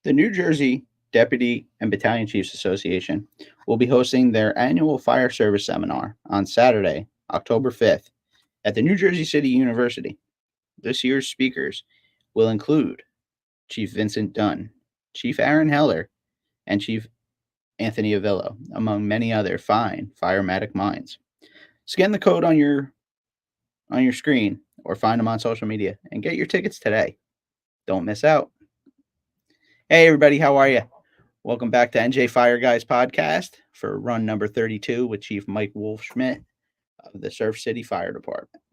The New Jersey Deputy and Battalion Chiefs Association will be hosting their annual fire service seminar on Saturday, October 5th, at the New Jersey City University. This year's speakers will include Chief Vincent Dunn, Chief Aaron Heller, and Chief Anthony Avillo, among many other fine firematic minds. Scan the code on your screen or find them on social media and get your tickets today. Don't miss out. Hey everybody, how are you? Welcome back to NJ Fire Guys podcast for run number 32 with Chief Michael Wolfschmidt of the Surf City Fire Department.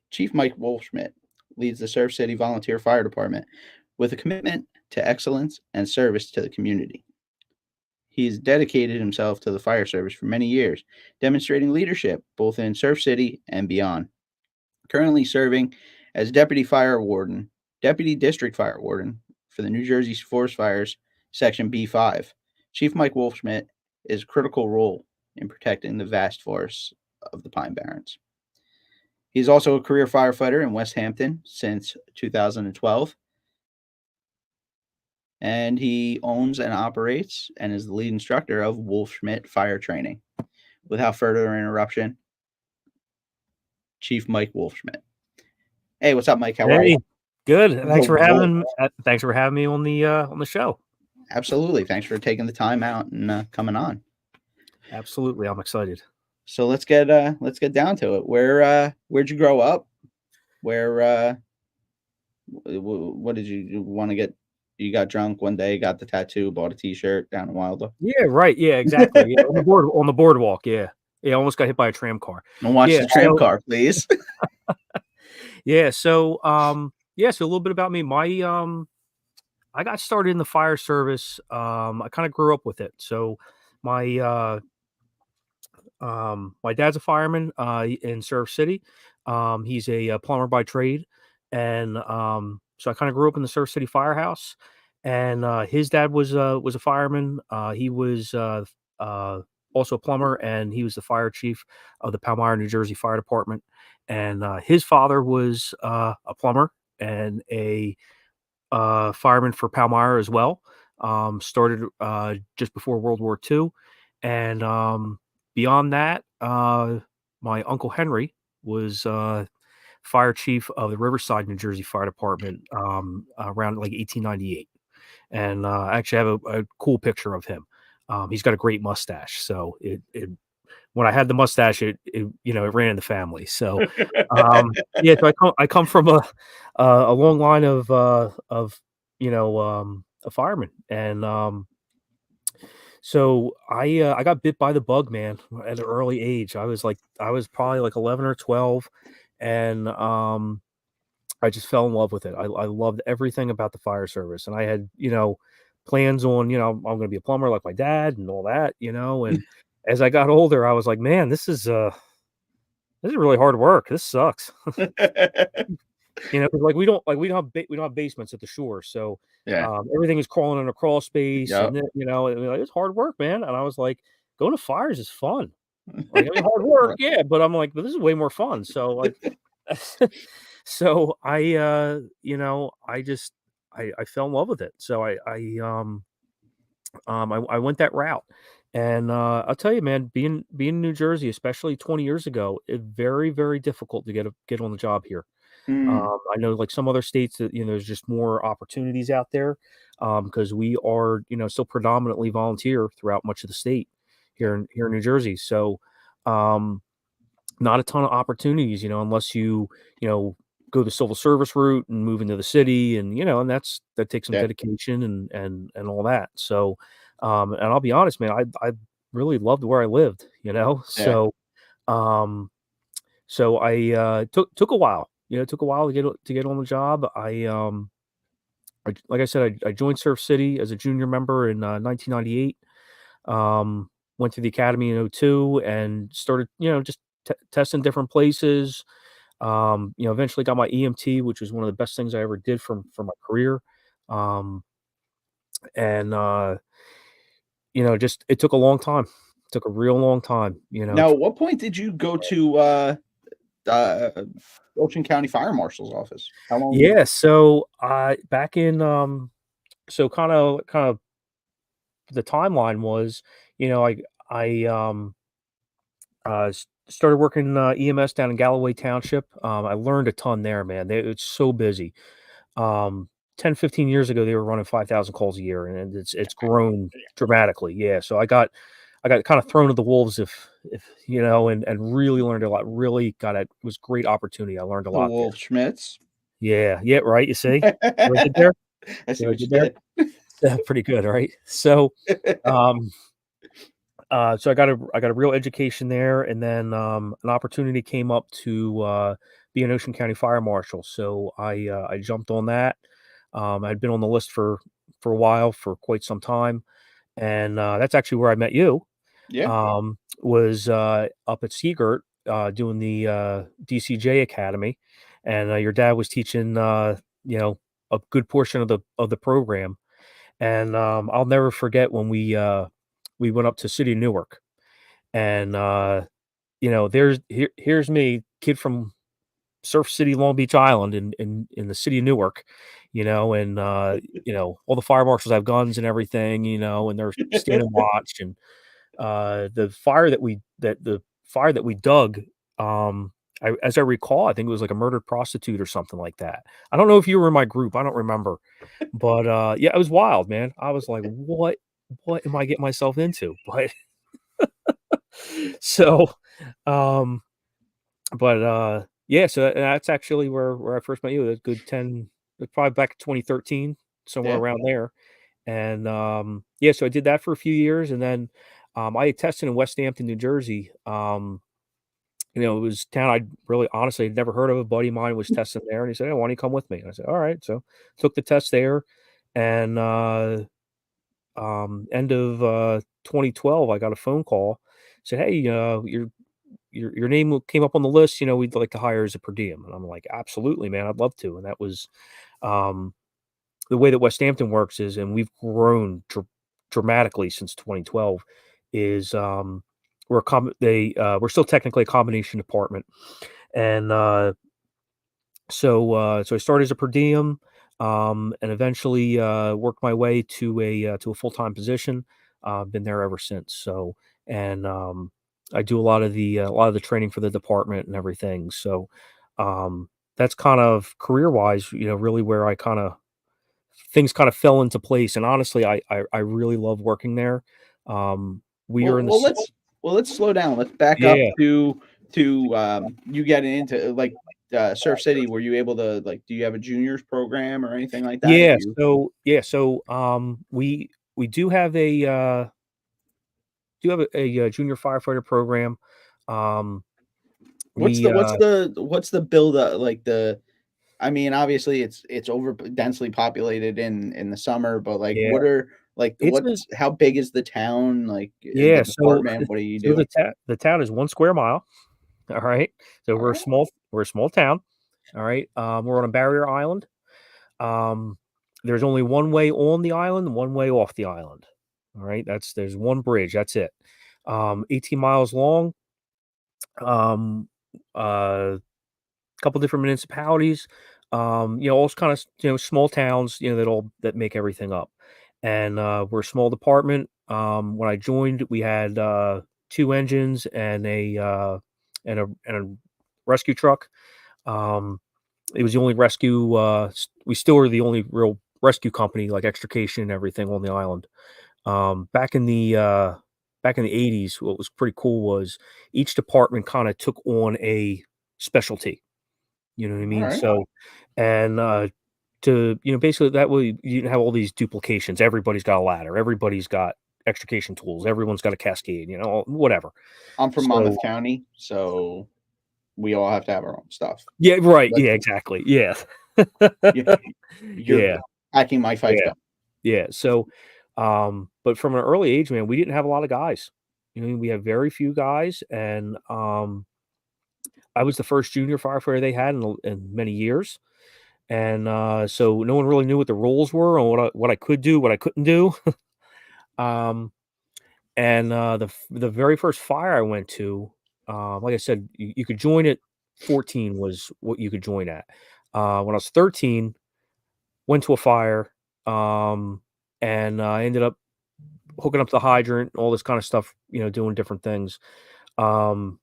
Chief Mike Wolfschmidt leads the Surf City Volunteer Fire Department with a commitment to excellence and service to the community. He's dedicated himself to the fire service for many years, demonstrating leadership both in Surf City and beyond. Currently serving as Deputy District Fire Warden for the New Jersey Forest Fires Section B5. Chief Mike Wolfschmidt is a critical role in protecting the vast forests of the Pine Barrens. He's also a career firefighter in Westampton since 2012. And he owns and operates and is the lead instructor of Wolfschmidt Fire Training. Without further interruption, Chief Mike Wolfschmidt. Hey, what's up, Mike? How are you? Good. Thanks for having me on the show. Absolutely. Thanks for taking the time out and coming on. Absolutely, I'm excited. So let's get down to it. Where'd you grow up? What did you want to get? You got drunk one day, got the tattoo, bought a T-shirt down in Wilder. Yeah, right. Yeah, exactly. Yeah, on the boardwalk. Yeah, almost got hit by a tram car. And watch the tram car, please. Yeah. So, so a little bit about me. I got started in the fire service. I kind of grew up with it. So, my dad's a fireman in Surf City. He's a plumber by trade, and so I kind of grew up in the Surf City firehouse. And his dad was a fireman. He was also a plumber, and he was the fire chief of the Palmyra, New Jersey Fire Department. And his father was a plumber and a fireman for Palmyra as well. Started just before World War II, and beyond that, my uncle Henry was fire chief of the Riverside, New Jersey Fire Department around like 1898. And I actually have a cool picture of him. He's got a great mustache. So when I had the mustache, it ran in the family. So yeah, so I come from a long line of a fireman, and so I got bit by the bug, man, at an early age. I was probably like 11 or 12, and I just fell in love with it. I loved everything about the fire service, and I had plans on I'm going to be a plumber like my dad and all that, and as I got older, I was like, man, this is really hard work. This sucks. Like we don't have basements at the shore, so yeah, everything is crawling in a crawl space, yep. and it's hard work, man. And I was like, going to fires is fun. Like, I mean, hard work, yeah, but I'm like, but this is way more fun. So like, so I fell in love with it. So I went that route. And I'll tell you, man, being in New Jersey, especially 20 years ago, it's very, very difficult to get on the job here. I know, like some other states, that there's just more opportunities out there because we are still predominantly volunteer throughout much of the state here in New Jersey. So not a ton of opportunities, unless you go the civil service route and move into the city, and and that takes some dedication and all that. So and I'll be honest, man, I really loved where I lived, so so I took a while. It took a while to get on the job. Like I said, I joined Surf City as a junior member in 1998. Went to the academy in 2002 and started just testing different places. Eventually got my EMT, which was one of the best things I ever did for my career. Just it took a long time. It took a real long time. Now, at what point did you go to Ocean County Fire Marshal's office? How long? Yeah, so, back in, so kind of the timeline was, you know, started working, EMS down in Galloway Township. I learned a ton there, man. It's so busy. Um, 10, 15 years ago, they were running 5,000 calls a year, and it's grown dramatically. Yeah, so I got kind of thrown to the wolves, if you know, and really learned a lot. Really got it. It was a great opportunity. I learned a The lot there. Wolfschmidts. Yeah, yeah, right. You see, what I did I there? see See what I what did you there? did. Pretty good, right? So, um, so I got a real education there, and then an opportunity came up to be an Ocean County Fire Marshal. So I jumped on that. I'd been on the list for a while, for quite some time, and that's actually where I met you. Yeah. Was up at Seagirt doing the DCJ Academy, and your dad was teaching you know, a good portion of the program. And I'll never forget when we went up to City of Newark, and you know, here's me, kid from Surf City, Long Beach Island, in the city of Newark, you know, and you know, all the fire marshals have guns and everything, you know, and they're standing watch. And the fire that we dug, as I recall, I think it was like a murdered prostitute or something like that. I don't know if you were in my group, I don't remember, but yeah, it was wild, man. I was like, what am I getting myself into? But so, um, but yeah, so that's actually where I first met you. That's good 10, probably back in 2013, somewhere Yeah. around there. And yeah, so I did that for a few years, and then I had tested in Westampton, New Jersey. You know, it was a town I really honestly had never heard of. A buddy of mine was testing there, and he said, "Hey, why don't you come with me?" And I said, "All right." So took the test there, and end of 2012, I got a phone call. Said, "Hey, your name came up on the list. You know, we'd like to hire as a per diem." And I'm like, "Absolutely, man, I'd love to." And that was um, the way that Westampton works is, and we've grown dramatically since 2012. Is we're still technically a combination department, and so I started as a per diem, and eventually worked my way to a full time position. Been there ever since. So, and I do a lot of the training for the department and everything. So that's kind of career wise, you know, really where I kind of things kind of fell into place. And honestly, I really love working there. We are Well, in the well, let's let's slow down. Let's back up yeah. to you getting into like Surf City. Were you able to like? Do you have a juniors program or anything like that? Have Yeah, you? we do have a junior firefighter program. Um, What's we the what's the build up like the? I mean, obviously it's over densely populated in the summer, but like, yeah, what are like it's a what's how big is the town? Like the yeah. department? What do you So do? the town is 1 square mile. All right, so All right. we're a small town. All right, we're on a barrier island. Um, there's only one way on the island and one way off the island. All right, there's one bridge. That's it. 18 miles long. Um, uh, couple different municipalities, you know, all kind of, you know, small towns, you know, that make everything up. And we're a small department. When I joined, we had two engines and a rescue truck. Um, it was the only rescue. We still are the only real rescue company, like extrication and everything, on the island. Back in the 80s, what was pretty cool was each department kind of took on a specialty. You know what I All mean? right. So, and to you know, basically that way you don't have all these duplications. Everybody's got a ladder. Everybody's got extrication tools. Everyone's got a cascade. You know, whatever. I'm from So Monmouth County, so we all have to have our own stuff. yeah, right. That's Yeah, exactly. Yeah, you, you're yeah, hacking my fife yeah, gun. yeah. So, but from an early age, man, we didn't have a lot of guys. You know, we had very few guys, and I was the first junior firefighter they had in many years. And so no one really knew what the roles were or what I could do, what I couldn't do. um, and the very first fire I went to, like I said, you could join it 14 was what you could join at. When I was 13, went to a fire, and I ended up hooking up the hydrant, all this kind of stuff, doing different things. Um,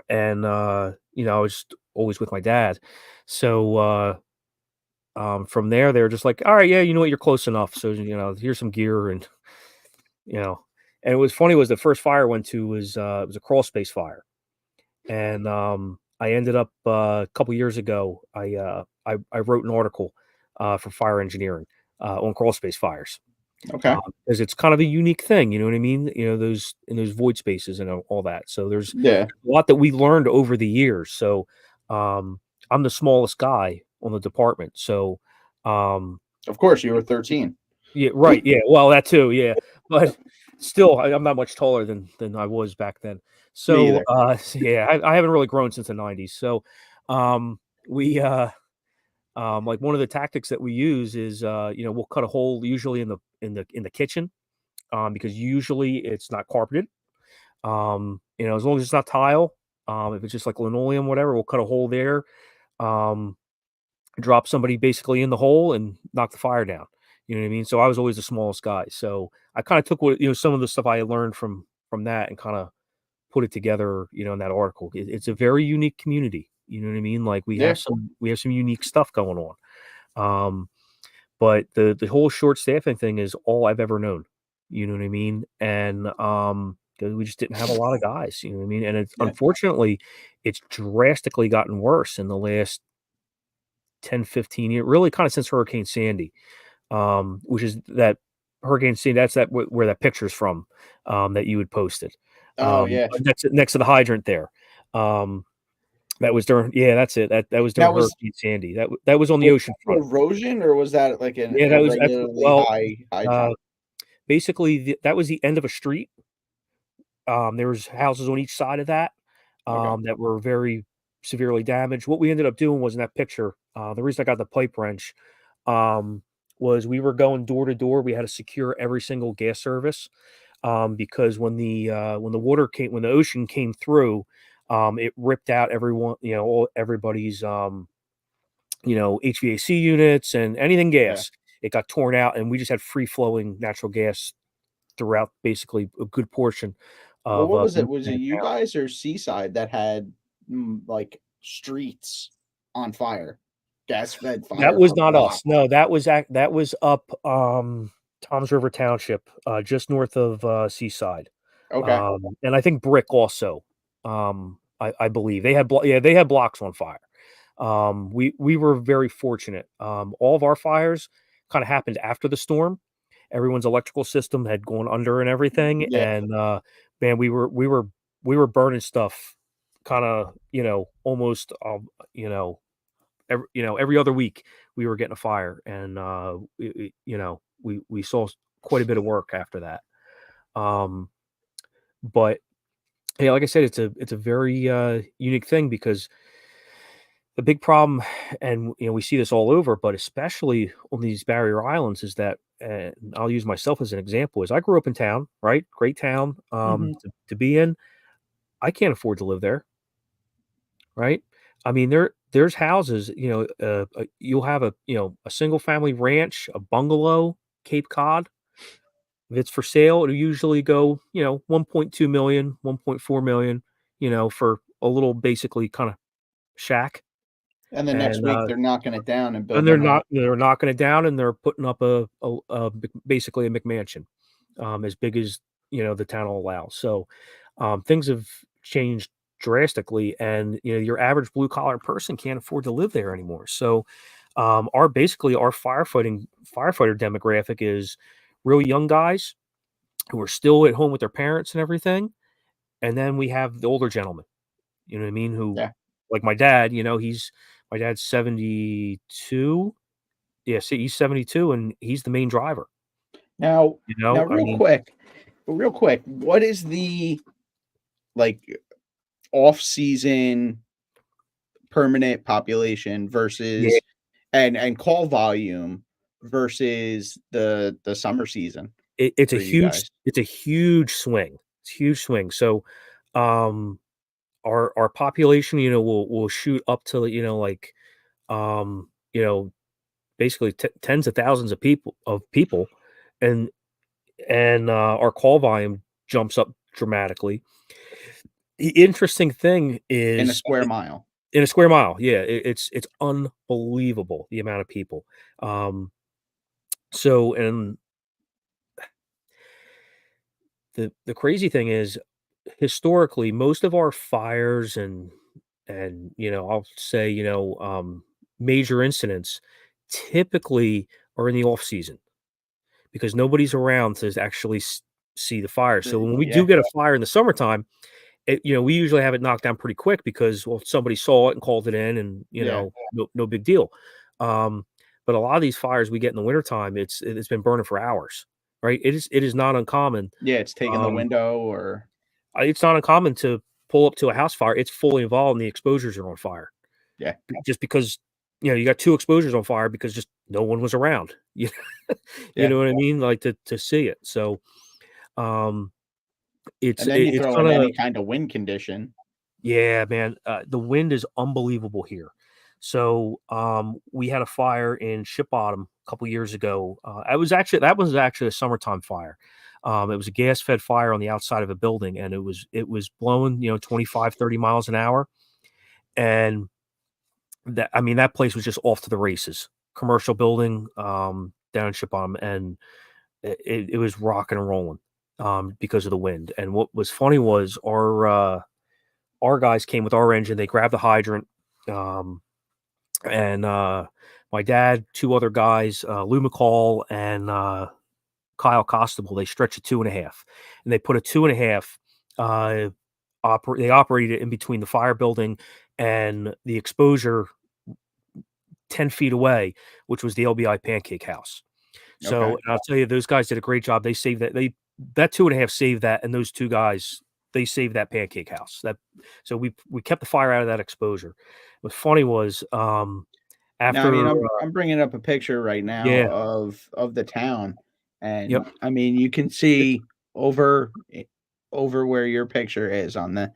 and I was always with my dad. So from there, they were just like, all right, yeah, you know what, you're close enough. So here's some gear, and you know. And it was funny was the first fire I went to was it was a crawl space fire, and I ended up a couple years ago. I wrote an article for fire engineering on crawl space fires. Okay. Because it's kind of a unique thing, you know what I mean? Those in those void spaces and all that. So there's Yeah. a lot that we learned over the years. So I'm the smallest guy on the department. So Of course, you were 13. yeah, right, yeah. Well, that too, yeah. But still, I'm not much taller than I was back then. Me So either. yeah, I haven't really grown since the '90s. So we like one of the tactics that we use is we'll cut a hole usually in the kitchen, because usually it's not carpeted. As long as it's not tile, if it's just like linoleum, whatever, we'll cut a hole there, um, drop somebody basically in the hole and knock the fire down. You know what I mean? So I was always the smallest guy. So I kind of took some of the stuff I had learned from that and kind of put it together, in that article. It's a very unique community. You know what I mean? Like Yeah. we have some unique stuff going on. Um, but the whole short staffing thing is all I've ever known, you know what I mean? And, 'cause we just didn't have a lot of guys, you know what I mean? And it's Yeah. unfortunately, it's drastically gotten worse in the last 10, 15 years, really kinda since Hurricane Sandy, which is that Hurricane Sandy, that's where that picture's from, that you had posted. Oh yeah. Next to the hydrant there. Um, that was during yeah, that's it. That was during Now was Hurricane Sandy. That was on the was ocean that front. erosion or was that like an Yeah, that was that's irregularly well, high uh hydrant? basically, that was the end of a street. There was houses on each side of that, Okay. that were very severely damaged. What we ended up doing was in that picture, the reason I got the pipe wrench, um, was we were going door to door. We had to secure every single gas service, because when the when the ocean came through, it ripped out everybody's, HVAC units and anything Yeah. gas. It got torn out, and we just had free flowing natural gas throughout basically a good portion Well, of what was the it? Was it you town. guys or Seaside that had like streets on fire, gas fed That fire was for not us. blocks? No, that was up, Toms River Township, just north of, Seaside. Okay. And I think Brick also, I believe. They had blocks on fire. We were very fortunate. All of our fires kinda happened after the storm. Everyone's electrical system had gone under and everything, Yeah. and, man, we were burning stuff kinda, almost, every other week we were getting a fire, and we saw quite a bit of work after that. Um, but yeah, like I said, it's a very unique thing because the big problem, and we see this all over, but especially on these barrier islands, is that, and I'll use myself as an example, is I grew up in town, right? Great town, Hmm. to be in. I can't afford to live there, right? I mean, there's houses, you'll have a single family ranch, a bungalow, Cape Cod. If it's for sale, it'll usually go, 1.2 million, 1.4 million, for a little basically kind of shack. And the next And week they're knocking it down and and building a they're knocking it down, and they're putting up basically a McMansion, as big as, the town will allow. So, things have changed drastically, and, your average blue collar person can't afford to live there anymore. So, our firefighter demographic is real young guys who are still at home with their parents and everything. And then we have the older gentlemen, you know what I mean, who, yeah. like my dad, my dad's 72. Yeah, see, he's 72 and he's the main driver, Now I mean, real quick, what is the like off season permanent population yeah, versus and call volume versus the summer season for you guys? it's a huge swing. It's a huge swing. So, um, our population, will shoot up to, like, um, you know, basically tens of thousands of people, and our call volume jumps up dramatically. The interesting thing In a is square mile. in a square mile, yeah, it's unbelievable the amount of people. Um, and the crazy thing is, historically, most of our fires and I'll say, major incidents typically are in the off season because nobody's around to actually see the fire. So when we do Yeah. get a fire in the summertime, we usually have it knocked down pretty quick because, well, somebody saw it and called it in, and Yeah. no big deal. Um, but a lot of these fires we get in the wintertime, it's been burning for hours, right? It is not uncommon. Yeah. It's taking the Um, window or, it's not uncommon to pull up to a house fire. It's fully involved, and the exposures are on fire, yeah. just because you got two exposures on fire because just no one was around. You Yeah. know what I mean? Like to see it. So um, And then you it's throw in kind of any kind of wind condition. yeah, man. The wind is unbelievable here. So we had a fire in Ship Bottom a couple years ago. That was actually a summertime fire. It was a gas fed fire on the outside of a building, and it was blowing 25, 30 miles an hour, and that place was just off to the races. Commercial building down in Ship Bottom, and it was rocking and rolling because of the wind. And what was funny was our guys came with our engine. They grabbed the hydrant, um, and my dad, two other guys, Lou McCall and Kyle Costable. They stretched a 2.5, and they put a 2.5. They operated it in between the fire building and the exposure 10 feet away, which was the LBI Pancake House. So, Okay. and I'll tell you, those guys did a great job. They saved that 2.5 saved that, and those two guys, they saved that pancake house. So we kept the fire out of that exposure. What's funny was Now, I mean, after I'm bringing up a picture right now yeah, of the town, yep, and I mean, you can see over over where your picture is on the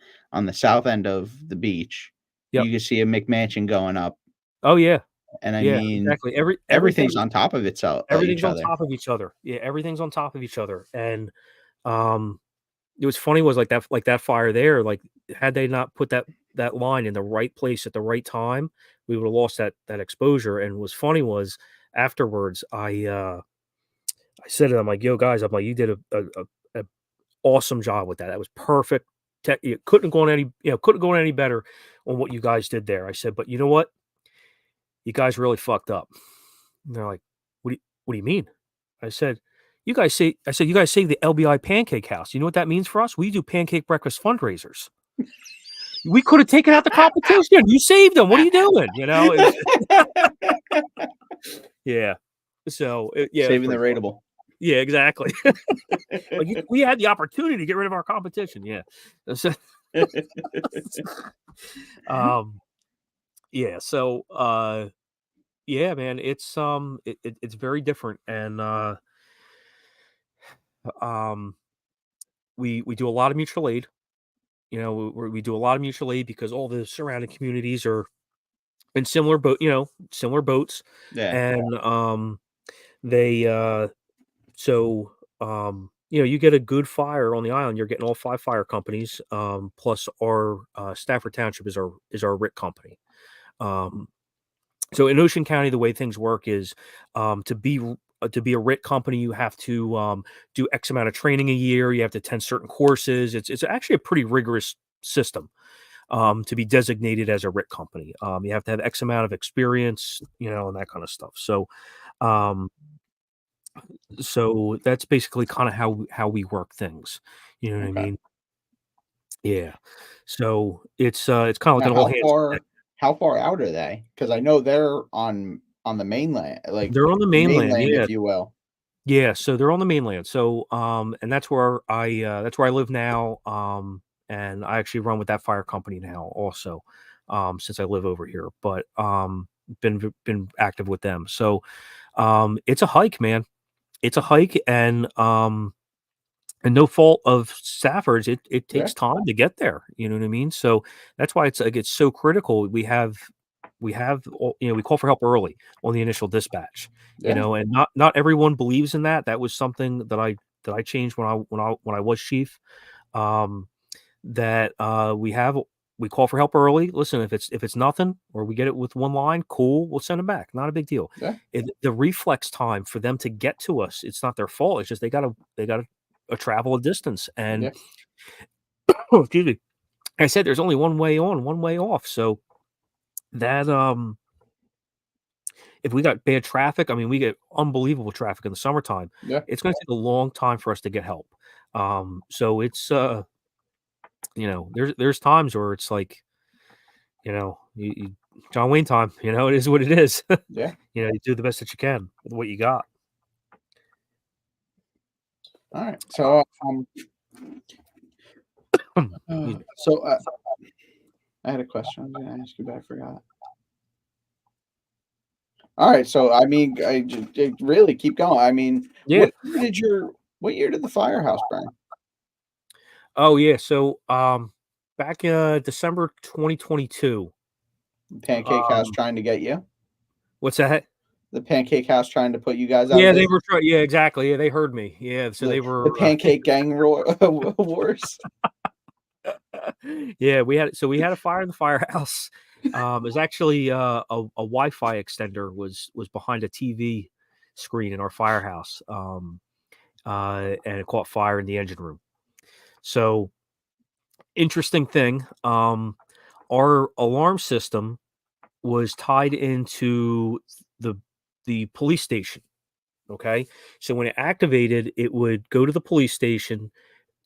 south end of the beach. yep. You can see a McMansion going up, Oh yeah, and I yeah, mean, exactly. everything's on top of itself, each Everything's on other. top of each other. Yeah, everything's on top of each other. And um it was funny was like that fire there, like had they not put that line in the right place at the right time, we would have lost that exposure. And what's funny was afterwards, I said to them, like, yo guys, I'm like, you did a awesome job with that. That was perfect. It couldn't go any better on what you guys did there. I said, but you know what? You guys really fucked up. And they're like, what do you mean? I said, you guys saved the LBI Pancake House. You know what that means for us? We do pancake breakfast fundraisers. We could have taken out the competition. You saved them. What are you doing? Yeah. So yeah, it's Saving the pretty fun. rateable. Yeah, exactly. Like we had the opportunity to get rid of our competition. Yeah. So, um, yeah. So, yeah, man, it's very different, and um, we do a lot of mutual aid. We do a lot of mutual aid because all the surrounding communities are in similar boats, Yeah. and they so you get a good fire on the island. You're getting all five fire companies, plus our Stafford Township is our RIT company. Um, so in Ocean County, the way things work is to be a RIT company, you have to do X amount of training a year. You have to attend certain courses. It's actually a pretty rigorous system to be designated as a RIT company. You have to have X amount of experience, and that kind of stuff. Um, so that's basically kind of how we work things. You know what I Okay. mean? Yeah. So it's kind of like Now, an all hands on deck. how far out are they? Because I know they're on the mainland, like They're on the the mainland. mainland, Yeah. if you will. Yeah, so they're on the mainland. So, and that's where I live now. And I actually run with that fire company now also, since I live over here. But been active with them. So, it's a hike, man. It's a hike, and and no fault of staffers, it Yeah. takes time to get there. You know what I mean? So that's why it's so critical. We call for help early on the initial dispatch. You Yeah. know, and not everyone believes in that. That was something that I changed when I was chief. That we call for help early. Listen, if it's nothing or we get it with one line, cool, we'll send them back. Not a big deal. Yeah. The reflex time for them to get to us, it's not their fault. It's just they gotta travel a distance. And Yeah. excuse me. Like I said, there's only one way on, one way off. So that if we got bad traffic, I mean, we get unbelievable traffic in the summertime. Yeah. It's going to take a long time for us to get help. So it's there's times where it's like, John Wayne time. It is what it is. Yeah. You do the best that you can with what you got. All right. So, You- I had a question I was going to ask you, but I forgot. All right. So, I mean, really keep going. I mean, Yeah. what year did the firehouse burn? Oh yeah. So back in December 2022. Pancake House trying to get you? What's that? The Pancake House trying to put you guys out? Yeah, of they business? were trying. Yeah, exactly. Yeah, they heard me. Yeah, so they were the Pancake Gang Wars. Yeah, we had a fire in the firehouse. It was actually a Wi-Fi extender was behind a TV screen in our firehouse, and it caught fire in the engine room. So interesting thing, our alarm system was tied into the police station. Okay, so when it activated, it would go to the police station,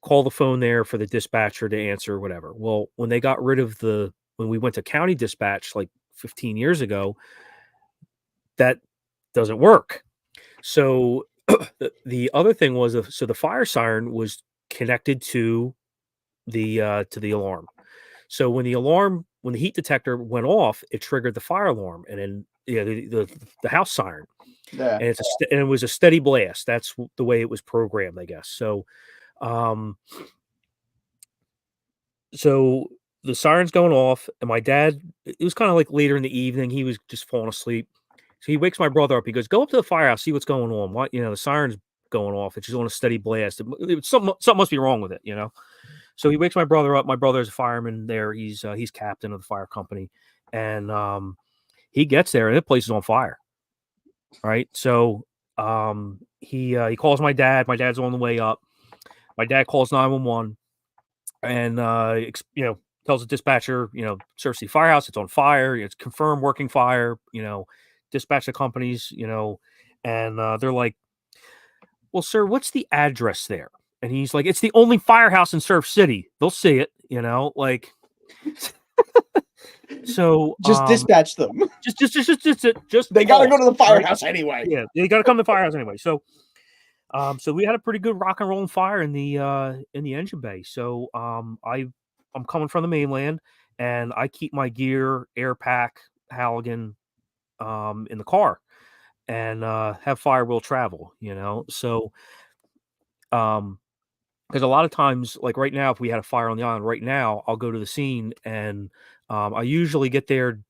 call the phone there for the dispatcher to answer or whatever. Well, when they got rid of when we went to county dispatch like 15 years ago, that doesn't work. So the other thing was, so the fire siren was connected to the alarm. So when the heat detector went off, it triggered the fire alarm, and then the house siren. Yeah. And it was a steady blast. That's the way it was programmed, I guess. So so the siren's going off, and my dad, it was kind of like later in the evening, he was just falling asleep. So he wakes my brother up. He goes, "Go up to the firehouse, see what's going on. What, the siren's going off. It's just on a steady blast. Something must be wrong with it." So he wakes my brother up. My brother's a fireman there. He's captain of the fire company, and he gets there, and the place is on fire. Right. So he calls my dad. My dad's on the way up. My dad calls 911, and tells the dispatcher, search the firehouse, it's on fire, it's confirmed working fire, dispatch the companies, and they're like, "Well, sir, what's the address there?" And he's like, "It's the only firehouse in Surf City. They'll see it, like." So just dispatch them. Just they gotta go to the firehouse anyway. Yeah, they gotta come to the firehouse anyway. So so we had a pretty good rock and roll fire in the engine bay. So I'm coming from the mainland, and I keep my gear, air pack, Halligan, in the car, and have fire will travel. So because a lot of times, like right now, if we had a fire on the island right now, I'll go to the scene, and I usually get there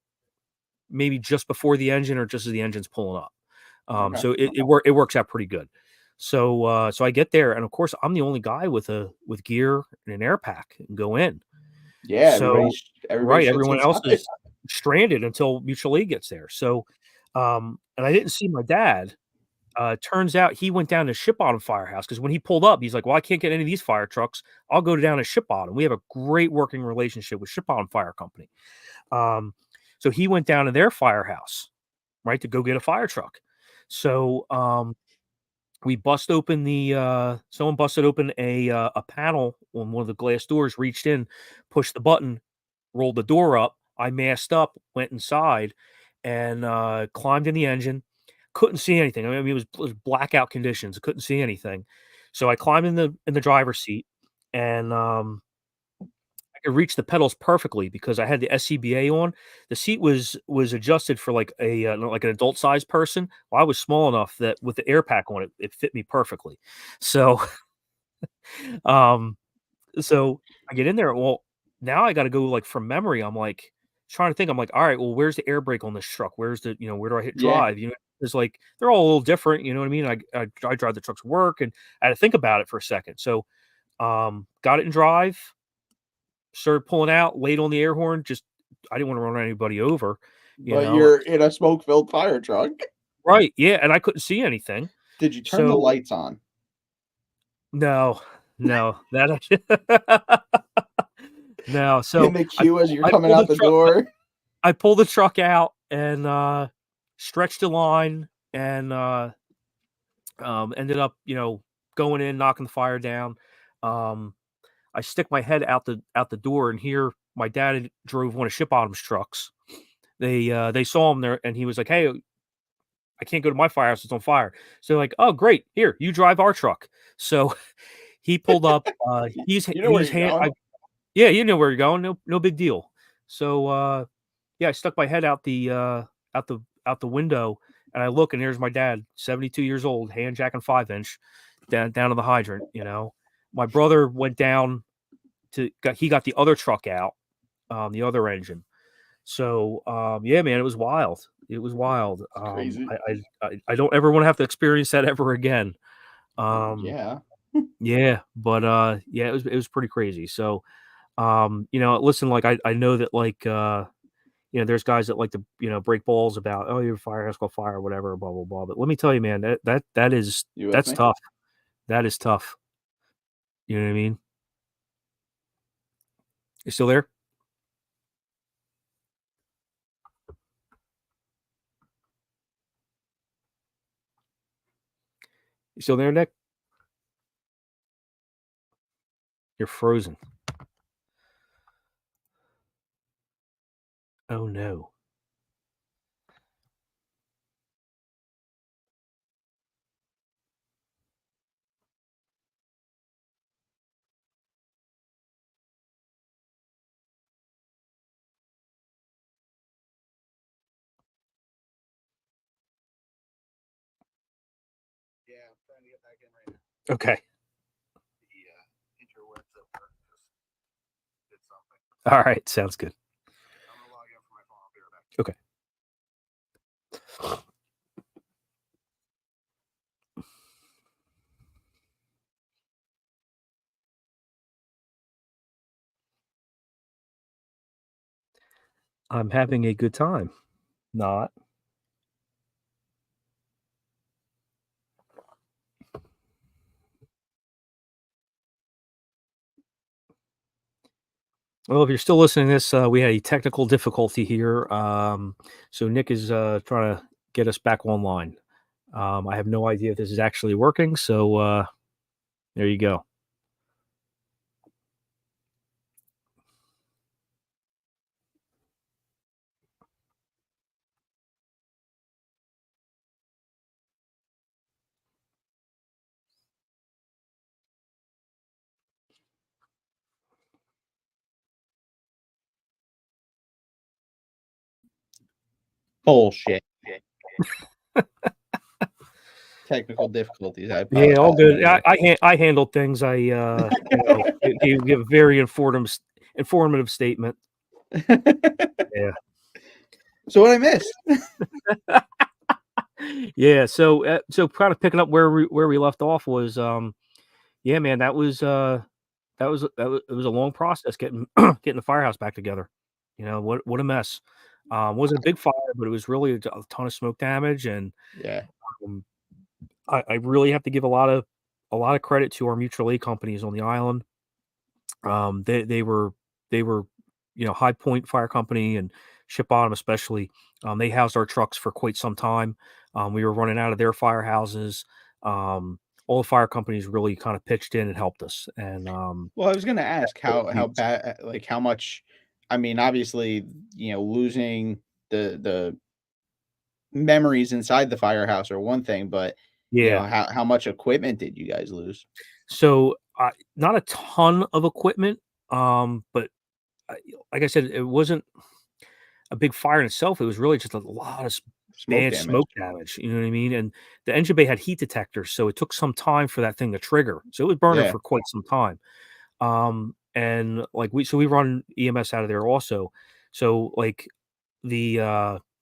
maybe just before the engine or just as the engine's pulling up. Okay. So it works out pretty good. So I get there, and of course I'm the only guy with gear and an air pack and go in. Yeah. So everybody everyone else is stranded until mutual aid gets there. So and I didn't see my dad. Turns out he went down to Ship Bottom Firehouse, because when he pulled up, he's like, "Well, I can't get any of these fire trucks. I'll go down to Ship Bottom." We have a great working relationship with Ship Bottom Fire Company. So he went down to their firehouse, right, to go get a fire truck. So we bust open someone busted open a panel on one of the glass doors, reached in, pushed the button, rolled the door up. I masked up, went inside, and climbed in the engine. Couldn't see anything. I mean, it was blackout conditions. I couldn't see anything. So I climbed in the driver's seat, and I could reach the pedals perfectly because I had the SCBA on. The seat was adjusted for like like an adult sized person. Well, I was small enough that with the air pack on it, it fit me perfectly. So So I get in there. Well, now I got to go like from memory. I'm like trying to think. I'm like, all right, well, where's the air brake on this truck? Where's the, where do I hit Yeah. drive? It's like they're all a little different. You know what I mean? I drive the truck to work, and I had to think about it for a second. So, got it in drive, started pulling out, laid on the air horn. Just I didn't want to run anybody over. But you're in a smoke-filled fire truck. Right? Yeah, and I couldn't see anything. Did you turn the So lights on? no, that no. In So the queue as you're I coming pulled out the the truck. door? I pulled the truck out and stretched the line and ended up, going in, knocking the fire down. I stick my head out the door and here my dad drove one of Ship Bottom's trucks. They saw him there and he was like, "Hey, I can't go to my firehouse; it's on fire." So they're like, "Oh, great! Here, you drive our truck." So he pulled up. He's You know where he's you're going? yeah, you know where you're going. No big deal. So yeah, I stuck my head out the window and I look and there's my dad, 72 years old, hand jacking 5-inch down to the hydrant. My brother went down he got the other truck out, the other engine. So yeah, man, it was wild. It was wild. Crazy. I don't ever want to have to experience that ever again. Yeah. Yeah, but yeah, it was pretty crazy. So listen, like I know that like there's guys that like to, break balls about, oh, your firehouse caught fire or whatever, blah blah blah. But let me tell you, man, You with that's me? tough. That is tough. You know what I mean? You still there? You still there, Nick? You're frozen. Oh no. Yeah, I'm trying to get back in right now. Okay. The interwebs at work just did something. All right. Sounds good. I'm gonna log in for my phone. I'll be right back. Okay. I'm having a good time. Not. Well, if you're still listening to this, we had a technical difficulty here. So Nick is trying to get us back online. I have no idea if this is actually working. So there you go. Bullshit. Technical difficulties. I Yeah, all apologize. good. I handled things. I give a very informative statement. Yeah. So what I missed? Yeah. So kind of picking up where we left off was yeah, man, that was it was a long process getting getting the firehouse back together. What a mess. Wasn't a big fire, but it was really a ton of smoke damage, and Yeah. um, I really have to give a lot of credit to our mutual aid companies on the island. They were High Point Fire Company and Ship Bottom especially. They housed our trucks for quite some time. We were running out of their firehouses. All the fire companies really kind of pitched in and helped us. And Well, I was gonna ask how neat. bad, like how much. I mean, obviously, losing the memories inside the firehouse are one thing, but Yeah. how much equipment did you guys lose? So not a ton of equipment, but like I said, it wasn't a big fire in itself. It was really just a lot of Smoke damage. smoke damage. You know what I mean? And the engine bay had heat detectors, so it took some time for that thing to trigger. So it was burning Yeah. for quite some time. And like we run EMS out of there also. So like the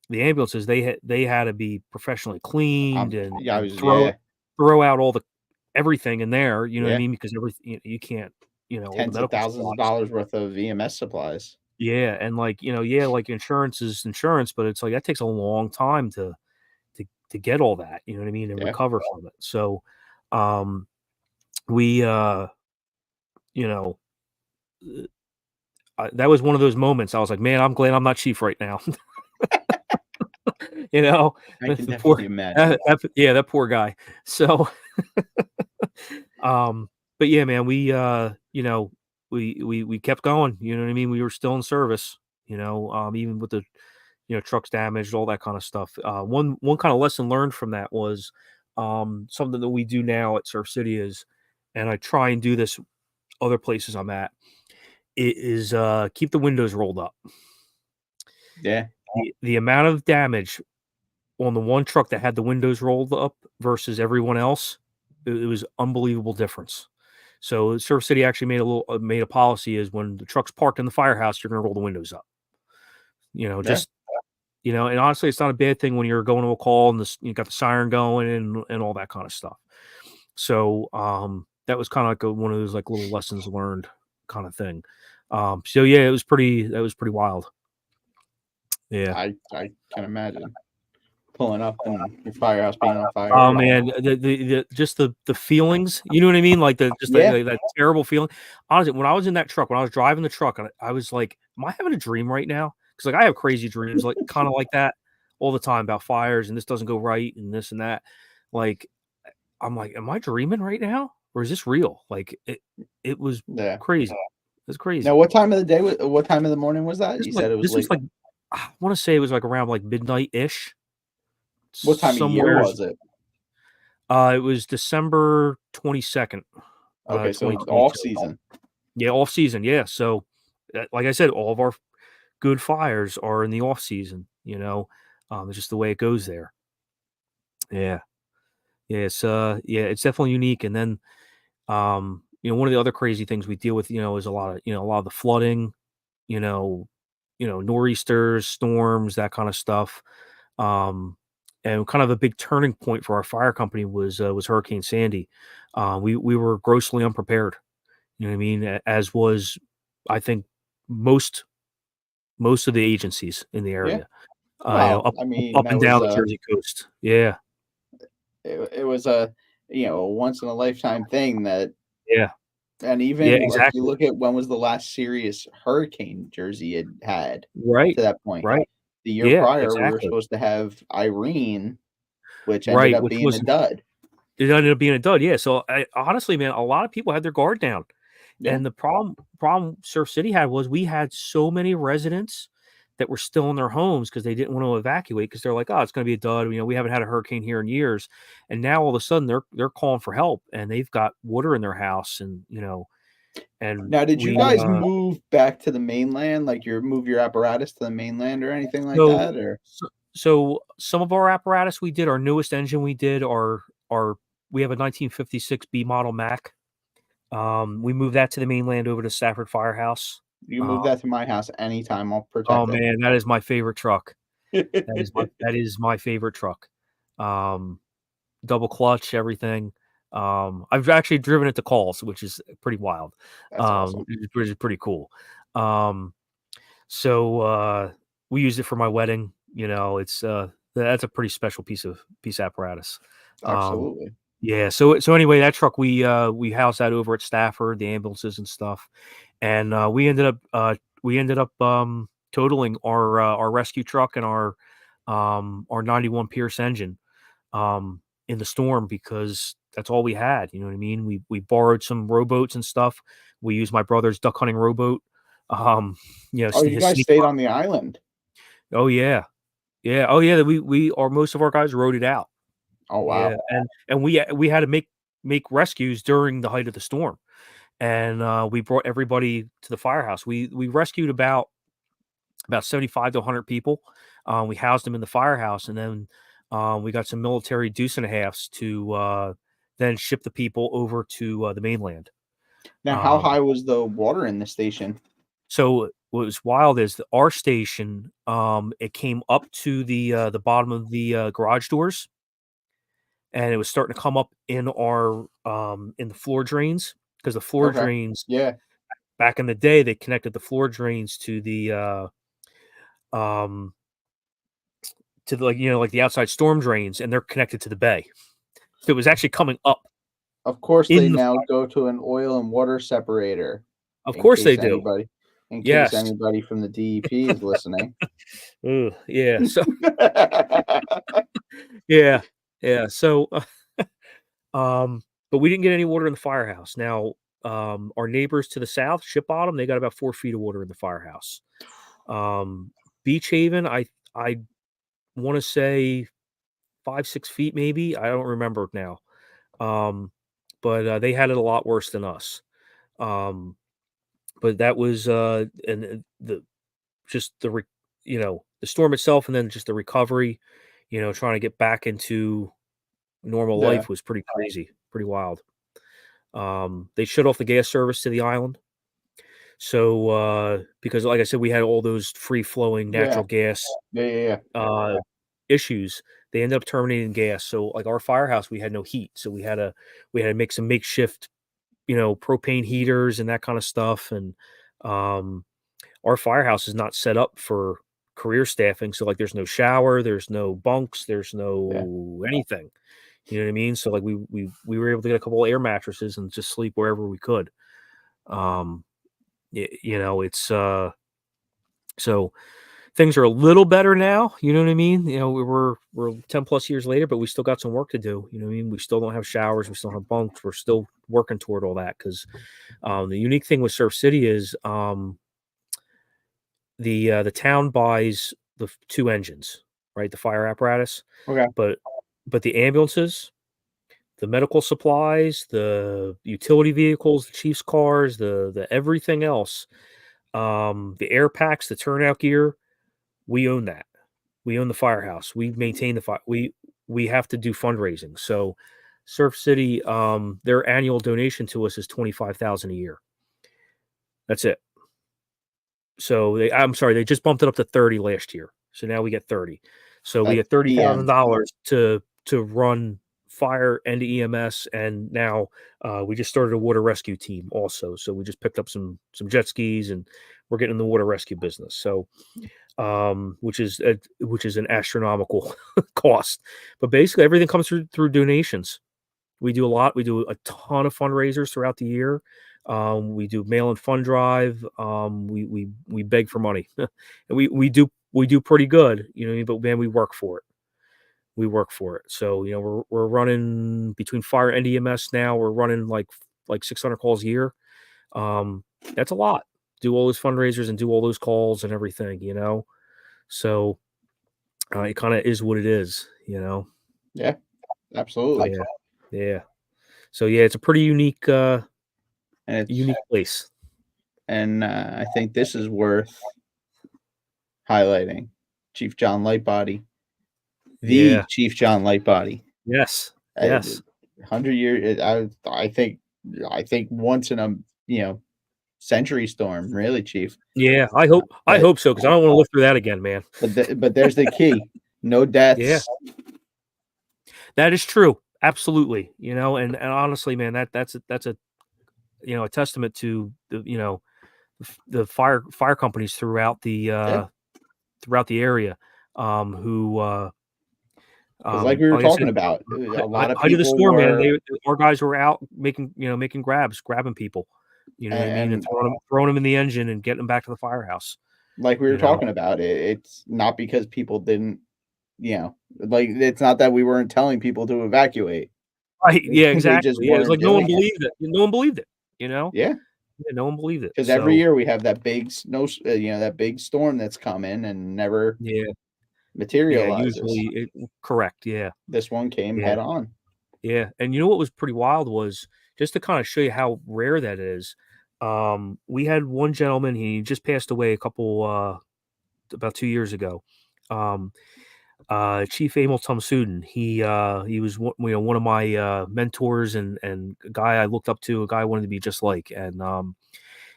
ambulances, they had to be professionally cleaned and, Yeah, throw out all the everything in there. You know what I yeah, mean? Because everything you can't, all the tens of medical thousands of supplies. dollars worth of EMS supplies. Yeah, and like like insurance is insurance, but it's like that takes a long time to get all that. You know what I mean? And Yeah, recover from it. So, um, we you know. That was one of those moments I was like, "Man, I'm glad I'm not chief right now." You know? I can The poor definitely imagine. that poor guy. So, um, but yeah, man, we kept going, you know what I mean? We were still in service, even with the, trucks damaged, all that kinda stuff. One kinda lesson learned from that was, something that we do now at Surf City is, and I try and do this other places I'm at, it is, keep the windows rolled up. Yeah, The amount of damage on the one truck that had the windows rolled up versus everyone else, it was unbelievable difference. So Surf City actually made a policy is when the truck's parked in the firehouse, you're gonna roll the windows up. yeah. Just and honestly, it's not a bad thing when you're going to a call and you got the siren going and all that kind of stuff. So that was kind of like one of those like little lessons learned kind of thing. So yeah, that was pretty wild. Yeah. I can imagine pulling up and your firehouse being on fire. Oh man, the just the feelings, you know what I mean? Like Yeah, that terrible feeling. Honestly, when I was in that truck, when I was driving the truck, I was like, "Am I having a dream right now?" Because like I have crazy dreams, like kind of like that all the time about fires and this doesn't go right and this and that. Like I'm like, "Am I dreaming right now, or is this real?" Like it was yeah. crazy. It was Now, crazy. what time of the day? What time of the morning was that? This You was like said it was this was late. like I want to say it was like around like midnight ish. What time of year Somewhere. was it? It was December 22nd, Okay, so it's off 2022. season. Yeah, off season, yeah, so, like I said, all of our good fires are in the off season, it's just the way it goes there. Yeah. Yeah, it's definitely unique, and then, one of the other crazy things we deal with, is a lot of the flooding, you know nor'easters, storms, that kinda stuff, um, and kind of a big turning point for our fire company was Hurricane Sandy. We were grossly unprepared, you know what I mean? As was, I think, most most of the agencies in the Yeah. area, Well, up I mean, up that and was down the Jersey coast. Yeah, it was a a once in a lifetime thing that, yeah, and yeah, even if you exactly. look at when was the last serious hurricane Jersey had Right, to that point. right. The year Yeah, prior, we were exactly. supposed to have Irene, which ended Right, up which being a was dud. it ended up being a dud, yeah, so honestly, man, a lot of people had their guard down, Yeah. and the problem Surf City had was we had so many residents that were still in their homes because they didn't want to evacuate because 'cause they're like, "Oh, it's gonna be a dud, we haven't had a hurricane here in years," and now all of a sudden they're calling for help, and they've got water in their house and Now, did you we, guys move back to the mainland? Like, move your apparatus to the mainland or anything like so that? Or so some of our apparatus we did, our newest engine we did, our we have a 1956 B model Mac. We moved that to the mainland over to Stafford Firehouse. you Uh, move that to my house anytime, I'll oh protect it. man, that is my favorite truck. That is my favorite truck. Um, Double clutch, everything. I've actually driven it to calls, which is pretty wild. That's awesome. Which is pretty cool. Um, so we used it for my wedding. It's that's a pretty special piece of apparatus. Um, Absolutely. yeah. So anyway, that truck we housed that over at Stafford, the ambulances and stuff, and we ended up totaling our rescue truck and our 91 Pierce engine in the storm because that's all we had. You know what I mean? We borrowed some rowboats and stuff. We used my brother's duck hunting rowboat. Um, Oh, you his guys sneak. stayed on the island? Oh yeah, yeah. Oh yeah. We are most of our guys rode it out. Oh, Yeah, wow. and we had to make rescues during the height of the storm, and we brought everybody to the firehouse. We rescued about 75 to 100 people. We housed them in the firehouse, and then we got some military deuce and a halves to then ship the people over to the mainland. Now, how high was the water in the station? So what was wild is that our station, it came up to the bottom of the garage doors, and it was starting to come up in our in the floor drains, because the floor Okay. drains Yeah. back in the day, they connected the floor drains to the um like like the outside storm drains, and they're connected to the bay. So it was actually coming up Of course, they in the now go to an oil and water separator Of course they do. in case Yes. anybody from the DEP is listening. Ugh, yeah. So yeah. Yeah. So but we didn't get any water in the firehouse. Now, our neighbors to the south, Ship Bottom, they got about 4 feet of water in the firehouse. Beach Haven, I want to say 5, 6 feet, maybe. I don't remember now. But they had it a lot worse than us. But that was and the just the the storm itself, and then just the recovery. Trying to get back into normal Yeah. life was pretty crazy, pretty wild. They shut off the gas service to the island. So, because like I said, we had all those free flowing natural gas Yeah. issues. They ended up terminating gas. So, like our firehouse, we had no heat. So we had to make some makeshift, propane heaters and that kind of stuff. And our firehouse is not set up for career staffing. So like, there's no shower, there's no bunks, there's Yeah. no anything. You know what I mean? So like we were able to get a couple of air mattresses and just sleep wherever we could. It's so things are a little better now. You know what I mean? We're 10 plus years later, but we still got some work to do. You know what I mean? We still don't have showers, we still have bunks. We're still working toward all that, because the unique thing with Surf City is the town buys the 2 engines, right? The fire apparatus, Okay. but the ambulances, the medical supplies, the utility vehicles, the chief's cars, the everything else, the air packs, the turnout gear, we own that. We own the firehouse. We maintain the fire. We have to do fundraising. So Surf City, their annual donation to us is 25,000 a year. That's it. So I'm sorry, they just bumped it up to 30 last year. So now we get 30. So we That's get $30,000 to run fire and EMS, and now we just started a water rescue team also. So we just picked up some jet skis, and we're getting in the water rescue business. So which is an astronomical cost. But basically everything comes through donations. We do a lot. We do a ton of fundraisers throughout the year. We do mail-in fund drive. We beg for money, and we do pretty good, but man, we work for it. We work for it. So we're running between fire and EMS now. We're running like 600 calls a year. That's a lot. Do all those fundraisers and do all those calls and everything. So it kind of is what it is. Yeah. Absolutely. Yeah. So yeah, it's a pretty unique And it's unique place. and I think this is worth highlighting. Chief John Lightbody, the Yeah. Chief John Lightbody. Yes. Uh, Yes. 100 years. I think once in a century storm. Really, Chief. Yeah. I hope so, because I don't want to live through that again, man. But there's the key. No deaths. Yeah. That is true. Absolutely. And honestly, man, that's a a testament to the fire companies throughout the area, who Because like we were like I talking said, about, a lot of height of the people storm, man. were Our guys were out making grabbing people. You know what I mean, and throwing them in the engine and getting them back to the firehouse. like we were talking about. It's not because people didn't, like it's not that we weren't telling people to evacuate. Right? Yeah, They exactly. just Yeah, it's weren't like no one doing it. believed it. No one believed it. Yeah, Yeah, no one believed it. because every year we have that big snow, that big storm that's coming and never Yeah, materializes. usually correct. Yeah, This one came yeah, head on. yeah. And what was pretty wild was, just to kind of show you how rare that is. We had one gentleman. He just passed away about 2 years ago. Chief Emil Tumsuden. He was one of my mentors and a guy I looked up to, a guy I wanted to be just like. And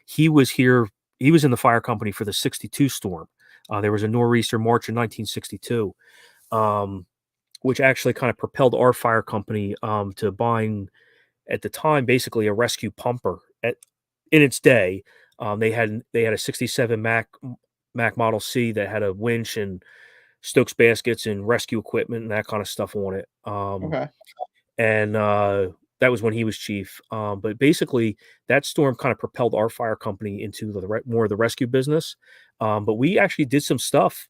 he was here. He was in the fire company for the '62 storm. There was a nor'easter March in 1962, which actually kind of propelled our fire company to buying, at the time, basically a rescue pumper. In its day, they had a '67 Mac Model C that had a winch and Stokes baskets and rescue equipment and that kind of stuff on it. Okay. And that was when he was chief. But basically, that storm kind of propelled our fire company into more of the rescue business. But we actually did some stuff.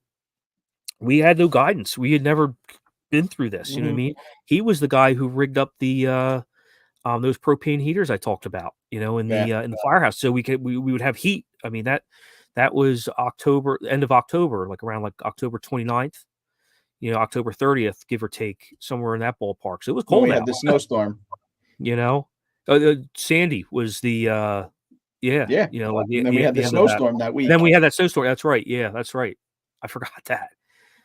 We had no guidance. We had never been through this. You know what I mean? He was the guy who rigged up the those propane heaters I talked about. In the firehouse, so we would have heat. I mean that was end of October, like around like October 29th. October 30th, give or take, somewhere in that ballpark. So it was cold. We had the snowstorm. Sandy was the and then we had the snowstorm that week. Then we had that snowstorm. That's right. Yeah, that's right. I forgot that.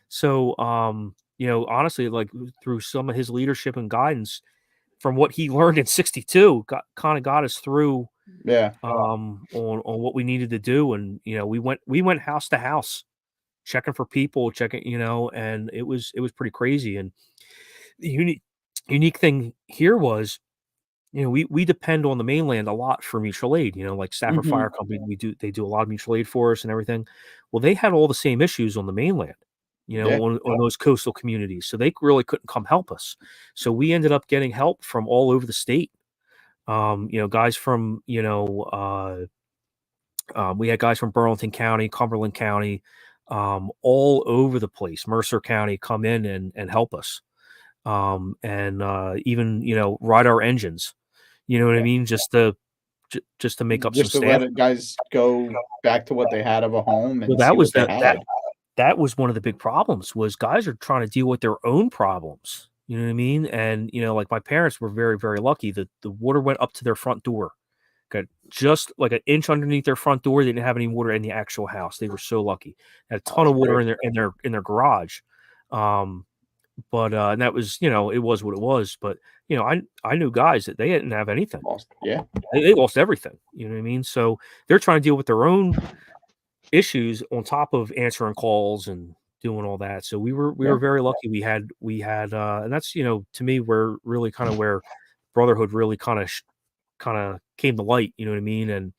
So honestly, like through some of his leadership and guidance, from what he learned in '62, kind of got us through. On what we needed to do, and we went house to house, checking for people, and it was pretty crazy. And the unique thing here was, we depend on the mainland a lot for mutual aid. Like Stafford Fire Company, they do a lot of mutual aid for us and everything. Well, they had all the same issues on the mainland, on those coastal communities, so they really couldn't come help us. So we ended up getting help from all over the state. Guys from we had guys from Burlington County, Cumberland County, all over the place, Mercer County, come in and help us, and even ride our engines. You know what I mean? Just to make up some staff. Let guys go back to what they had of a home. And that was that was one of the big problems, was guys are trying to deal with their own problems. You know what I mean? And, like my parents were very, very lucky that the water went up to their front door. Got just like an inch underneath their front door. They didn't have any water in the actual house. They were so lucky. Had a ton of water in their garage. And that was, it was what it was. But, I knew guys that they didn't have anything. They lost everything. You know what I mean? So they're trying to deal with their own issues on top of answering calls and doing all that. So we were very lucky. We had and that's to me where really kind of where brotherhood really kind of came to light. You know what I mean? And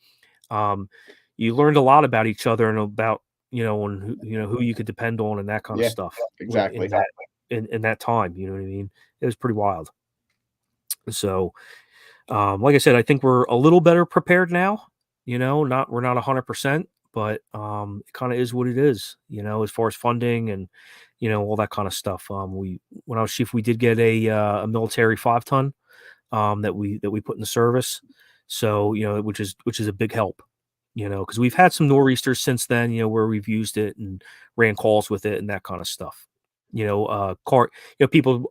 you learned a lot about each other and about and who you could depend on and that kind of stuff. Exactly. In that time, you know what I mean? It was pretty wild. So like I said, I think we're a little better prepared now. We're not 100%. But it kind of is what it is, as far as funding and, all that kind of stuff. When I was chief, we did get a military 5-ton that we put in the service. So, which is a big help, because we've had some nor'easters since then, where we've used it and ran calls with it and that kind of stuff. People,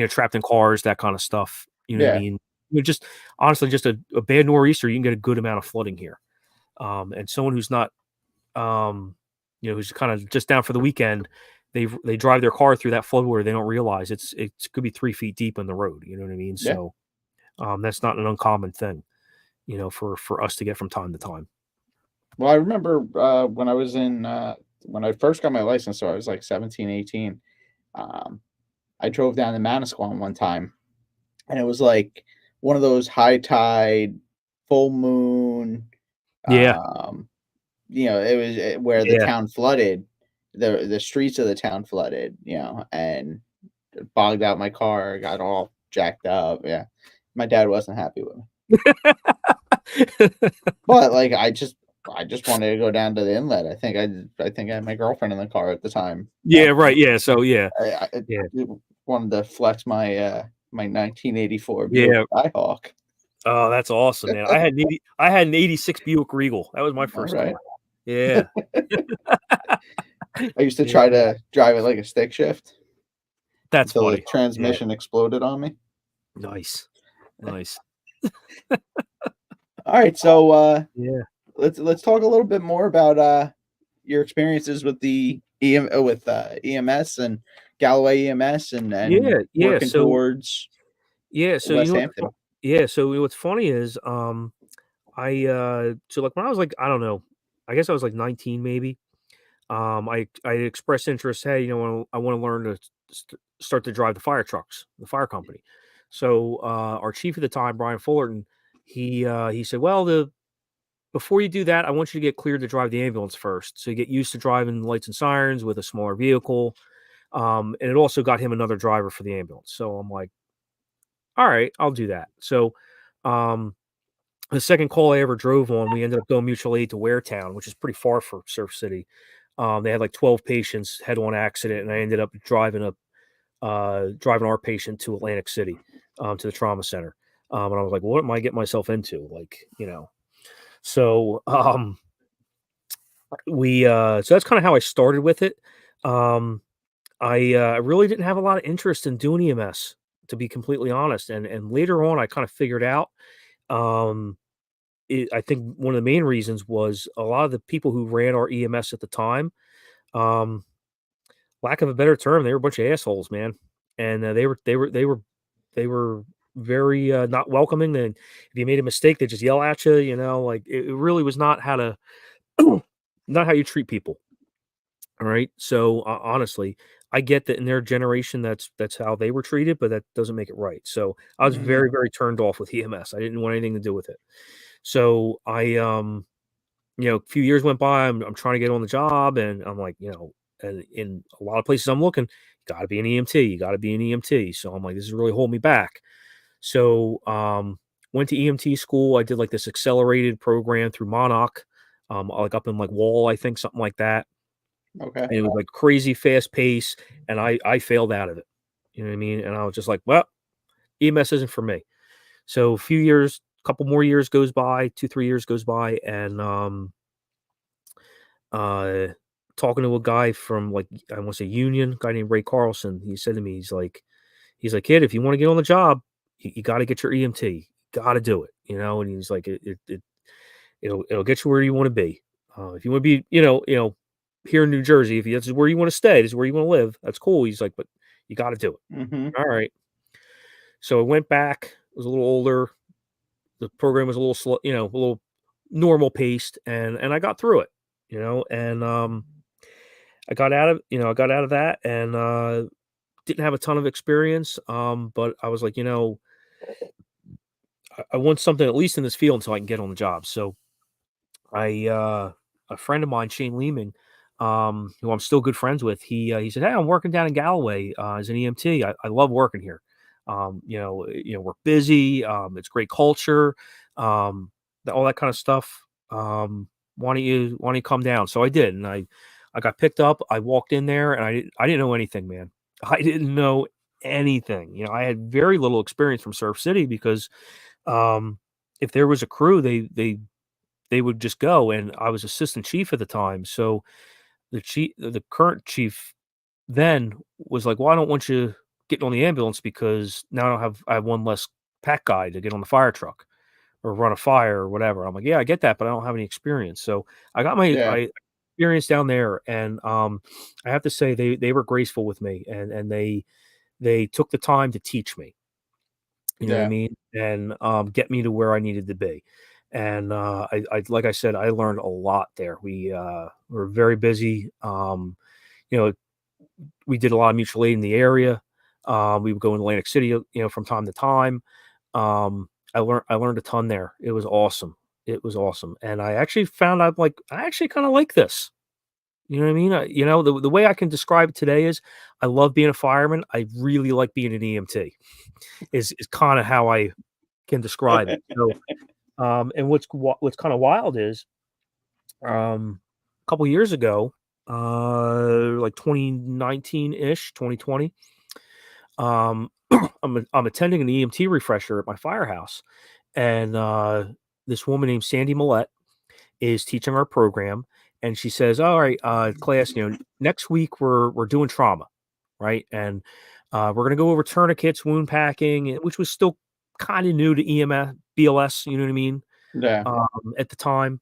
trapped in cars, that kind of stuff. You know what I mean? Just honestly, just a bad nor'easter, you can get a good amount of flooding here. And someone who's not, who's kind of just down for the weekend, they drive their car through that floodwater. They don't realize it could be 3 feet deep in the road. You know what I mean? Yeah. So, that's not an uncommon thing, for us to get from time to time. Well, I remember when I was when I first got my license, so I was like 17, 18. I drove down to Manasquan one time, and it was like one of those high tide, full moon. Yeah. It was where the town flooded, the streets of the town flooded, and it bogged out my car, got all jacked up. Yeah. My dad wasn't happy with me. But like I just wanted to go down to the inlet. I think I had my girlfriend in the car at the time. Yeah, right. Yeah. So I wanted to flex my my 1984 Skyhawk. Oh, that's awesome, man. I had an 86 Buick Regal. That was my first car. Yeah. I used to try to drive it like a stick shift. That's until funny. The transmission exploded on me. Nice. All right, so let's talk a little bit more about your experiences with the EMS and Galloway EMS and Yeah. working So towards yeah. So you know what's Westampton. yeah. So what's funny is so like when I was like I don't know, I guess I was like 19 maybe. I expressed interest. Hey, I want to learn to start to drive the fire trucks, the fire company. So our chief at the time, Brian Fullerton, he said, well, the before you do that, I want you to get cleared to drive the ambulance first, so you get used to driving lights and sirens with a smaller vehicle. And it also got him another driver for the ambulance. So I'm like, all right, I'll do that. So um, the second call I ever drove on, we ended up going mutual aid to Waretown, which is pretty far for Surf City. They had like 12 patients, head-on accident, and I ended up driving our patient to Atlantic City, to the trauma center. And I was like, what am I getting myself into? So so that's kind of how I started with it. Um, I really didn't have a lot of interest in doing EMS, to be completely honest. And later on, I kind of figured out. Um, I think one of the main reasons was a lot of the people who ran our EMS at the time. Um, Lack of a better term, they were a bunch of assholes, man, and they were very, not welcoming, and if you made a mistake, they just yell at you, like, it really was not how to not how you treat people, alright? So, honestly, I get that in their generation, that's how they were treated, but that doesn't make it right, so I was Hmm. very, very turned off with EMS. I didn't want anything to do with it. So, a few years went by, I'm trying to get on the job, and I'm like, and in a lot of places I'm looking, you gotta be an EMT, you gotta be an EMT. So I'm like, this is really holding me back. So went to EMT school. I did like this accelerated program through Monarch, like up in like Wall, I think, something like that. Okay. And it was like crazy fast pace, and I failed out of it. You know what I mean? And I was just like, well, EMS isn't for me. So a few years, couple more years goes by, 2, 3 years goes by, and uh talking to a guy from like I want to say Union, guy named Ray Carlson. He said to me, he's like, kid, if you want to get on the job, you got to get your EMT. Got to do it, And he's like, it'll get you where you want to be. If you want to be, here in New Jersey, if this is where you want to stay, this is where you want to live. That's cool. He's like, but you got to do it. Hmm. All right. So I went back. Was a little older. The program was a little slow, a little normal paced, and I got through it. And I got out of that, and didn't have a ton of experience. But I was like, I want something at least in this field until I can get on the job. So a friend of mine, Shane Lehman, who I'm still good friends with, he said, "Hey, I'm working down in Galloway as an EMT. I love working here. We're busy. It's great culture, all that kind of stuff. Why don't you come down?" So I did, and I got picked up. I walked in there, and I didn't know anything, man. I didn't know anything. I had very little experience from Surf City because um, if there was a crew, they would just go, and I was assistant chief at the time. So the current chief then was like, "Well, I don't want you getting on the ambulance because now I have one less pack guy to get on the fire truck or run a fire or whatever." I'm like, "Yeah, I get that, but I don't have any experience." So I got Yeah. my experience down there, and I have to say they were graceful with me, and they took the time to teach me. You know what I Yeah. mean? And get me to where I needed to be. And I like I said, I learned a lot there. We were very busy. You know, we did a lot of mutual aid in the area. We would go in Atlantic City, from time to time. I learned a ton there. It was awesome. It was awesome. And I actually found out like I actually kind of like this. You know what I mean? The way I can describe it today is I love being a fireman. I really like being an EMT. Is kind of how I can describe it. So, and what's kind of wild is, a couple years ago, like 2019-ish, 2020, I'm attending an EMT refresher at my firehouse, and this woman named Sandy Millette is teaching our program, and she says, "All right, class, next week we're doing trauma, right? And we're gonna go over tourniquets, wound packing, which was still kind of new to EMS, BLS, you know what I mean, Yeah. at the time."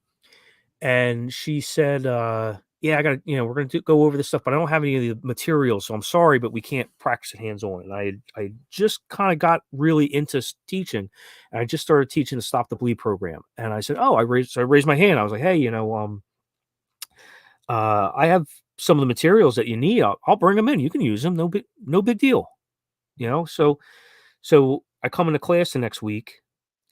And she said, yeah, I got to, we're going to go over this stuff, but I don't have any of the materials. So I'm sorry, but we can't practice it hands on. And I just kind of got really into teaching, and I just started teaching the Stop the Bleed program. And I said, oh, I raised my hand. I was like, hey, I have some of the materials that you need. I'll bring them in. You can use them. No big deal. So I come into class the next week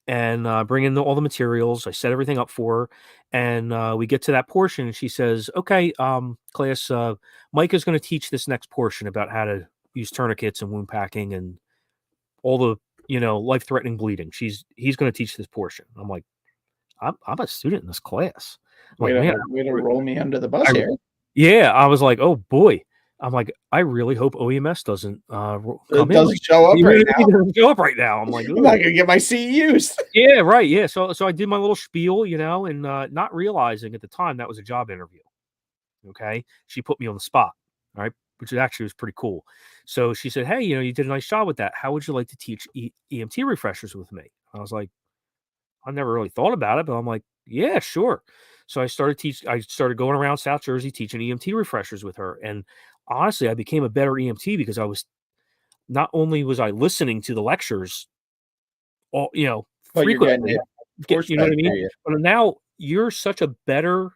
and bring in all the materials. I set everything up for her, and we get to that portion, and she says, "Okay, class, Mike is going to teach this next portion about how to use tourniquets and wound packing and all the life-threatening bleeding. He's going to teach this portion." I'm like, I'm a student in this class. I'm Way like, man, to roll me under the bus I, here. yeah, I was like, oh boy. I'm like, I really hope OEMS doesn't come in. Doesn't show up right now. Doesn't show up right now. I'm like, I'm not gonna get my CEUs. yeah, right. Yeah. So I did my little spiel, and not realizing at the time that was a job interview. Okay. She put me on the spot. All right. Which actually was pretty cool. So she said, hey, you did a nice job with that. How would you like to teach EMT refreshers with me? I was like, I never really thought about it, but I'm like, yeah, sure. So I started going around South Jersey teaching EMT refreshers with her. And honestly, I became a better EMT because not only was I listening to the lectures all, But you're getting frequently, it. you know what I mean? But now you're such a better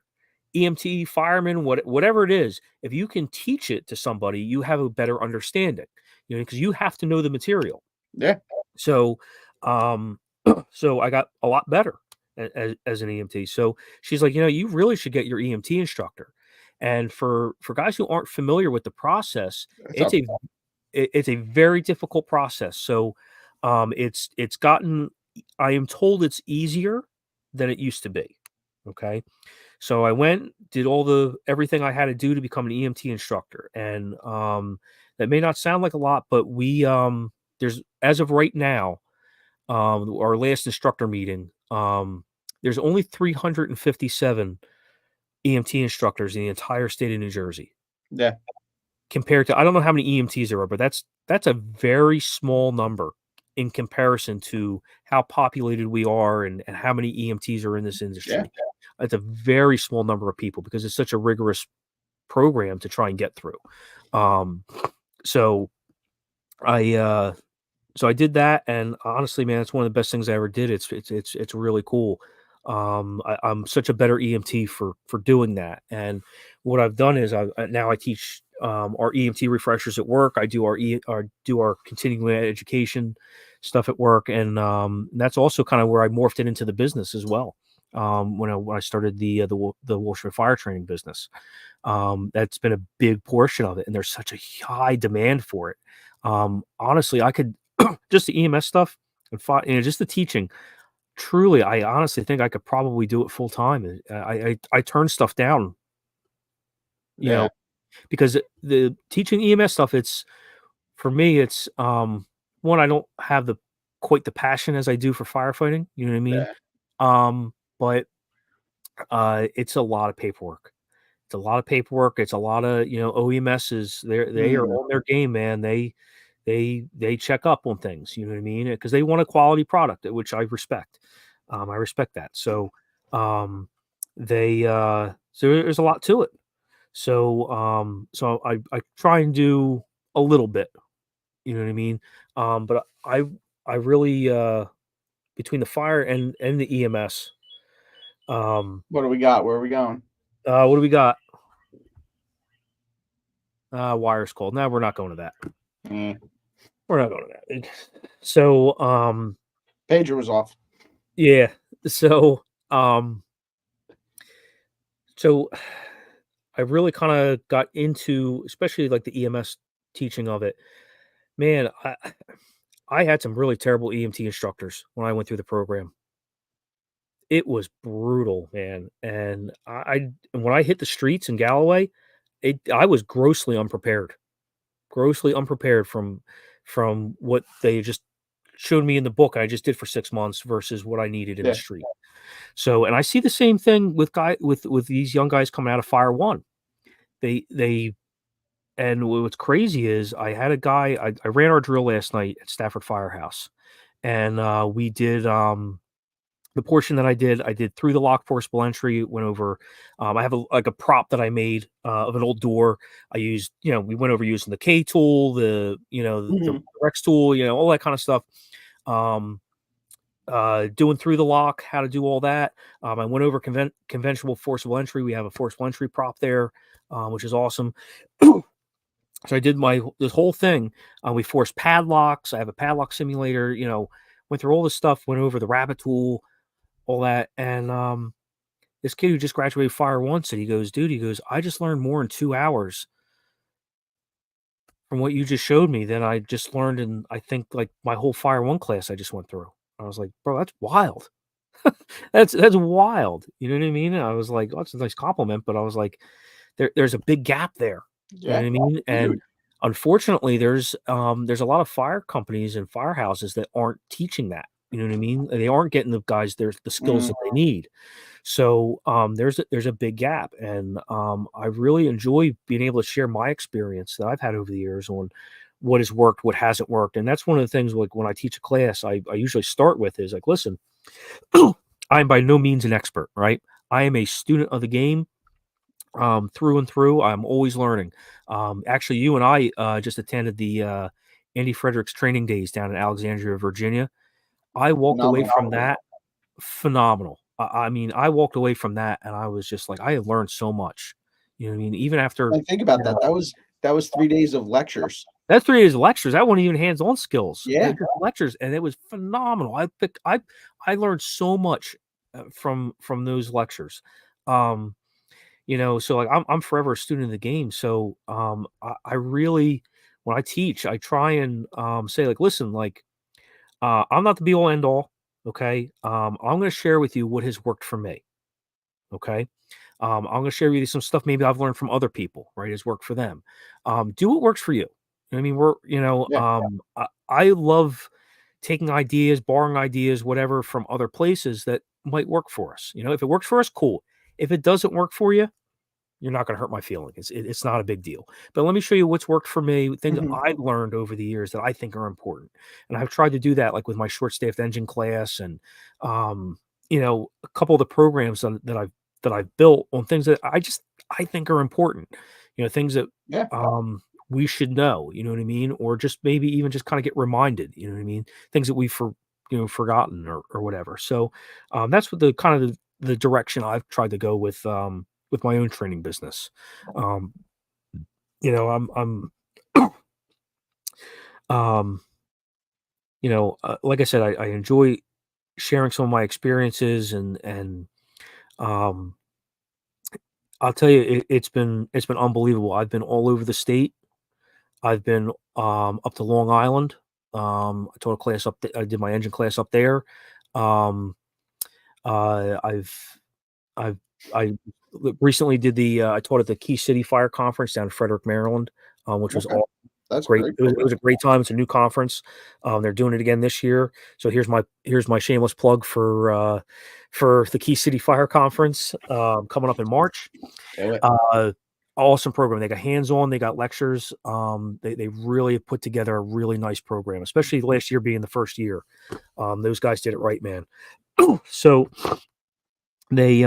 EMT, fireman, whatever it is. If you can teach it to somebody, you have a better understanding, because you have to know the material. Yeah. So, so I got a lot better as an EMT. So she's like, you really should get your EMT instructor. And for guys who aren't familiar with the process, it's a very difficult process. So, it's gotten. I am told it's easier than it used to be. Okay, so I went, did everything I had to do to become an EMT instructor, and that may not sound like a lot, but there's, as of right now, our last instructor meeting, there's only 357 EMT instructors in the entire state of New Jersey. Yeah. Compared to, I don't know how many EMTs there are, but that's a very small number in comparison to how populated we are and how many EMTs are in this industry. Yeah. It's a very small number of people because it's such a rigorous program to try and get through. So I did that, and honestly, man, it's one of the best things I ever did. It's really cool. I'm such a better EMT for doing that. And what I've done is now I teach our EMT refreshers at work. I do our continuing education stuff at work, and that's also kind of where I morphed it into the business as well. When I started the Wolfschmidt Fire Training business, that's been a big portion of it, and there's such a high demand for it. Honestly, I could just the EMS stuff and just the teaching. Truly, I honestly think I could probably do it full time. I turn stuff down, because the teaching EMS stuff, it's for me, it's one, I don't have quite the passion as I do for firefighting. You know what I mean? Yeah. But it's a lot of paperwork. It's a lot of paperwork. It's a lot of OEMSs. They are on their game, man. They check up on things. You know what I mean? Because they want a quality product, which I respect. I respect that. So so there's a lot to it. So I try and do a little bit. You know what I mean? But I really between the fire and the EMS. What do we got? Where are we going? What do we got? Wires called. No, we're not going to that. We're not going to that. So, pager was off. Yeah. So I really kind of got into, especially like the EMS teaching of it. Man, I had some really terrible EMT instructors when I went through the program. It was brutal, man. And when I hit the streets in Galloway, I was grossly unprepared from what they just showed me in the book I just did for 6 months versus what I needed in the street. So, and I see the same thing with these young guys coming out of Fire One. And what's crazy is I had a guy, I ran our drill last night at Stafford Firehouse, and we did the portion that I did through the lock forcible entry, went over, I have a prop that I made of an old door. I used, we went over using the K tool, the Mhm. Rex tool, all that kind of stuff. Doing through the lock, how to do all that. I went over conventional forcible entry. We have a forcible entry prop there, which is awesome. So I did this whole thing. We forced padlocks. I have a padlock simulator. Went through all this stuff. Went over the rabbit tool, all that. And this kid who just graduated Fire One said, he goes, dude, he goes, I just learned more in 2 hours from what you just showed me than I just learned in, I think, like my whole Fire One class I just went through. I was like, bro, that's wild. That's wild. You know what I mean? I was like, oh, that's a nice compliment, but I was like, there's a big gap there. You know Yeah. what I mean? And Huge. unfortunately, there's a lot of fire companies and firehouses that aren't teaching that. You know what I mean? They aren't getting the guys the skills Mhm. that they need. So there's a big gap, and I really enjoy being able to share my experience that I've had over the years on what has worked, what hasn't worked, and that's one of the things. Like when I teach a class, I usually start with is like, listen, I'm by no means an expert, right? I am a student of the game, through and through. I'm always learning. Actually, you and I just attended the Andy Fredericks training days down in Alexandria, Virginia. I walked away Phenomenal. from that phenomenal. I mean, I walked away from that and I was just like, I have learned so much. You know what I mean? Even after, And think about that. That was 3 days of lectures. that's 3 days of lectures. That wasn't even hands-on skills. They're Yeah. just lectures, and it was phenomenal. I learned so much from those lectures. Um, so like I'm forever a student of the game. So I really, when I teach, I try and say like, listen, like I'm not the be all end all. Okay. I'm going to share with you what has worked for me. Okay. I'm going to share with you some stuff maybe I've learned from other people, right? Has worked for them. Do what works for you. I mean, Yeah. I love taking ideas, borrowing ideas, whatever from other places that might work for us. If it works for us, cool. If it doesn't work for you, you're not going to hurt my feelings. It's not a big deal. But let me show you what's worked for me, things Mhm. I've learned over the years that I think are important. And I've tried to do that, like with my short staffed engine class, and a couple of the programs that I've built on things that I think are important. Things that Yeah. we should know. You know what I mean? Or just maybe even just kind of get reminded. You know what I mean? Things that we've forgotten or whatever. So that's what the kind of the direction I've tried to go with my own training business. Um, I'm um, like I said, I enjoy sharing some of my experiences, and um, I'll tell you, it's been unbelievable. I've been all over the state. I've been up to Long Island. I taught a class up. I did my engine class up there. Um, I've I've I recently did I taught at the Key City Fire Conference down in Frederick, Maryland, which was Okay. all That's great. great It was program. a great time. It's a new conference. They're doing it again this year. So here's my shameless plug for the Key City Fire Conference coming up in March. Do it. Uh, awesome program. They got hands-on, they got lectures. They really have put together a really nice program, especially last year being the first year. Those guys did it right, man. So they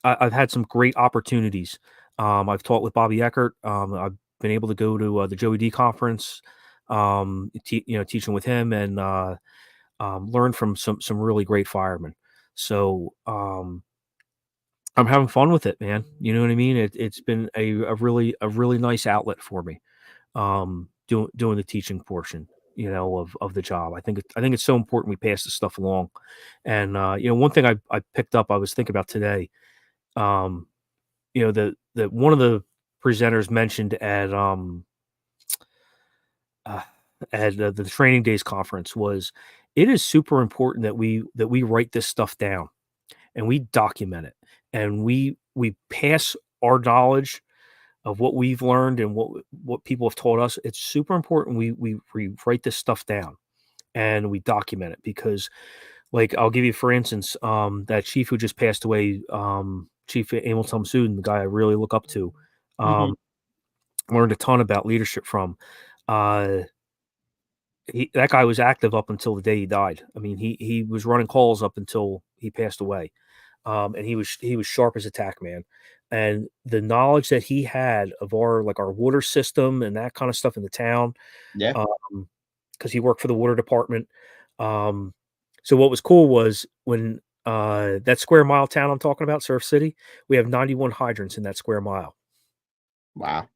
I've had some great opportunities. I've taught with Bobby Eckert. I've been able to go to the Joey D conference, teaching with him, and learn from some really great firemen. So I'm having fun with it, man. You know what I mean? It's been a really nice outlet for me. Doing the teaching portion, of the job. I think it's so important we pass this stuff along. And one thing I picked up, I was thinking about today. Um, the one of the presenters mentioned uh, at the training days conference was, it is super important that we write this stuff down and we document it, and we pass our knowledge of what we've learned and what people have taught us. It's super important we write this stuff down and we document it, because, like, I'll give you, for instance, that chief who just passed away, Chief Emil Sudin, the guy I really look up to, Mhm. um, learned a ton about leadership from. Uh, that guy was active up until the day he died. I mean, he was running calls up until he passed away. And he was sharp as a tack, man. And the knowledge that he had of our water system and that kind of stuff in the town, Yeah. because he worked for the water department. So what was cool was when that square mile town I'm talking about, Surf City, we have 91 hydrants in that square mile Wow.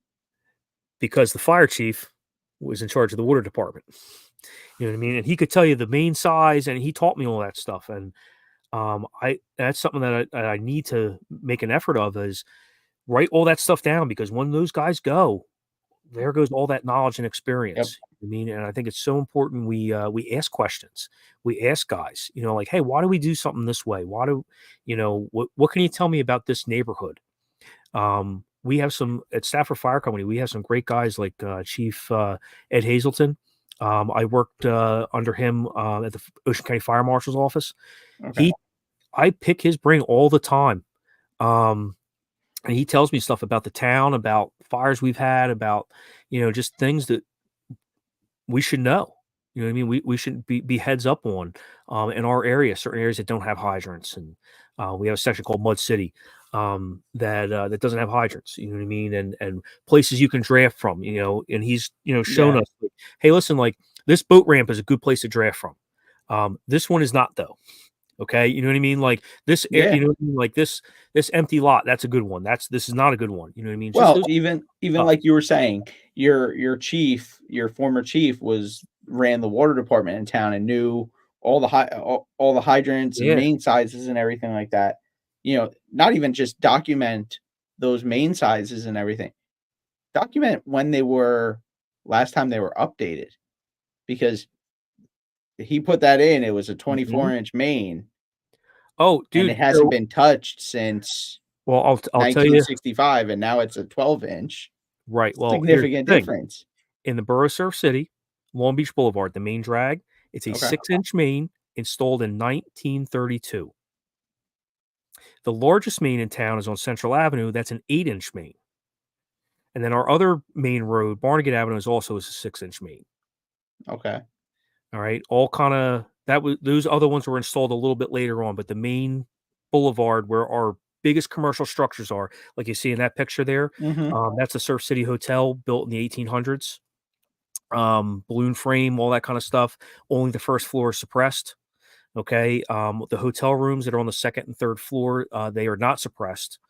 because the fire chief was in charge of the water department. You know what I mean? And he could tell you the main size, and he taught me all that stuff. And that's something that I need to make an effort of, is write all that stuff down, because when those guys go, there goes all that knowledge and experience. I mean, and I think it's so important we ask questions. We ask guys, like, hey, why do we do something this way? Why do what can you tell me about this neighborhood? We have some at Stafford Fire Company. We have some great guys like Chief Ed Hazelton. I worked under him at the Ocean County Fire Marshal's office. Okay. I pick his brain all the time. And he tells me stuff about the town, about fires we've had, about, just things that we should know. You know what I mean? We should be heads up on in our area, certain areas that don't have hydrants. And we have a section called Mud City that doesn't have hydrants. You know what I mean? And places you can draft from, and he's, shown us, like, hey, listen, like, this boat ramp is a good place to draft from. This one is not, though. Okay, you know what I mean? Like this, you know what I mean? Like this empty lot, that's a good one. This is not a good one. You know what I mean? Well, even like you were saying, your former chief ran the water department in town and knew all the hydrants and main sizes and everything like that. Not even just document those main sizes and everything. Document when last time they were updated, because he put that in. It was a 24-inch main. Oh, dude, and it hasn't been touched since I'll tell you, 1965, and now it's a 12-inch. Right. Well, significant difference. In the borough of Surf City, Long Beach Boulevard, the main drag, it's a 6-inch main installed in 1932. The largest main in town is on Central Avenue. That's an 8-inch main. And then our other main road, Barnegat Avenue, is also a 6-inch main. Okay. All right. All kind of those other ones were installed a little bit later on, but the main boulevard where our biggest commercial structures are, like you see in that picture there, that's the Surf City Hotel, built in the 1800s. Balloon frame, all that kind of stuff. Only the first floor is suppressed. Okay. The hotel rooms that are on the second and third floor, they are not suppressed.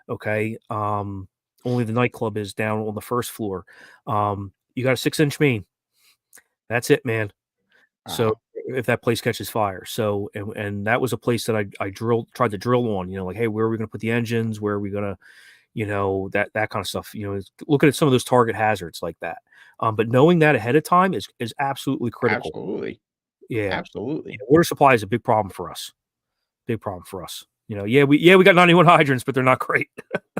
Okay. Only the nightclub is down on the first floor. You got a 6-inch main. That's it, man. So if that place catches fire. So, and that was a place that I tried to drill on, like, hey, where are we going to put the engines? Where are we going to, that kind of stuff, looking at some of those target hazards like that. But knowing that ahead of time is absolutely critical. Absolutely. Yeah. Absolutely. Water supply is a big problem for us. Big problem for us. We got 91 hydrants, but they're not great.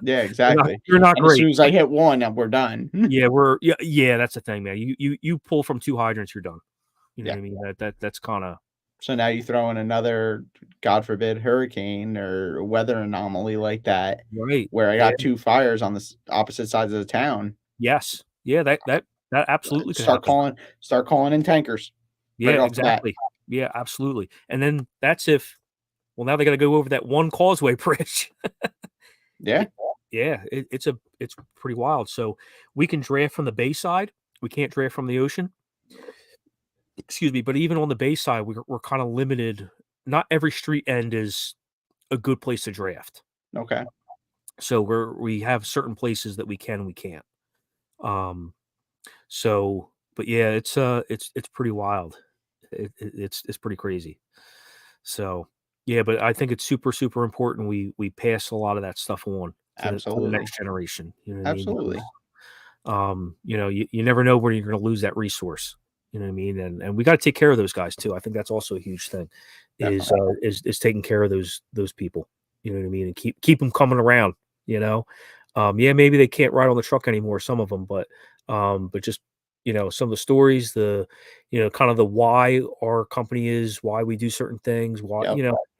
Yeah, exactly. They're not great. As soon as I hit one, we're done. Yeah, that's the thing, man. You pull from 2 hydrants, you're done. You know what I mean? That's kind of. So now you throw in another, God forbid, hurricane or weather anomaly like that, right? Where I got 2 fires on the opposite sides of the town. Yes, yeah, that absolutely could start calling in tankers. Yeah, right, exactly. Yeah, absolutely. And then that's if. Well, now they got to go over that one causeway bridge. Yeah, it's pretty wild. So we can draft from the bay side. We can't draft from the ocean. Excuse me, but even on the bay side, we're kind of limited. Not every street end is a good place to draft. Okay. So we have certain places that we can and we can't. So, but yeah, it's pretty wild. It's pretty crazy. So yeah, but I think it's super, super important we pass a lot of that stuff on to the next generation. You know what absolutely. I mean? You never know where you're going to lose that resource. You know what I mean? And we got to take care of those guys too. I think that's also a huge thing is taking care of those people. You know what I mean? And keep them coming around, maybe they can't ride on the truck anymore, some of them, but just, some of the stories, the, kind of the why our company is, why we do certain things, why,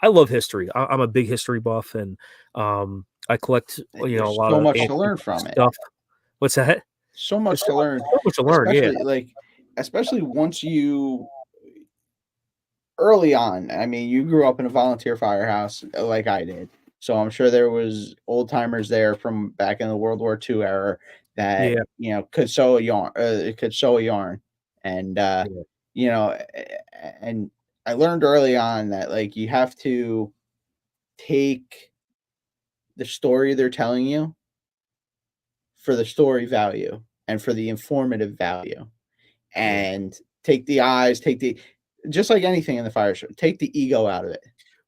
I love history. I'm a big history buff, and I collect, a lot so of much to learn from stuff. What's that? So much to learn. So much to learn. Especially, yeah. Like especially once you early on. I mean, you grew up in a volunteer firehouse like I did, so I'm sure there was old timers there from back in the World War II era that Yeah, could sew a yarn. Could sew a yarn, and yeah, you know, and I learned early on that like you have to take the story they're telling you for the story value and for the informative value, yeah. and take the eyes, take the just like anything in the fire show, take the ego out of it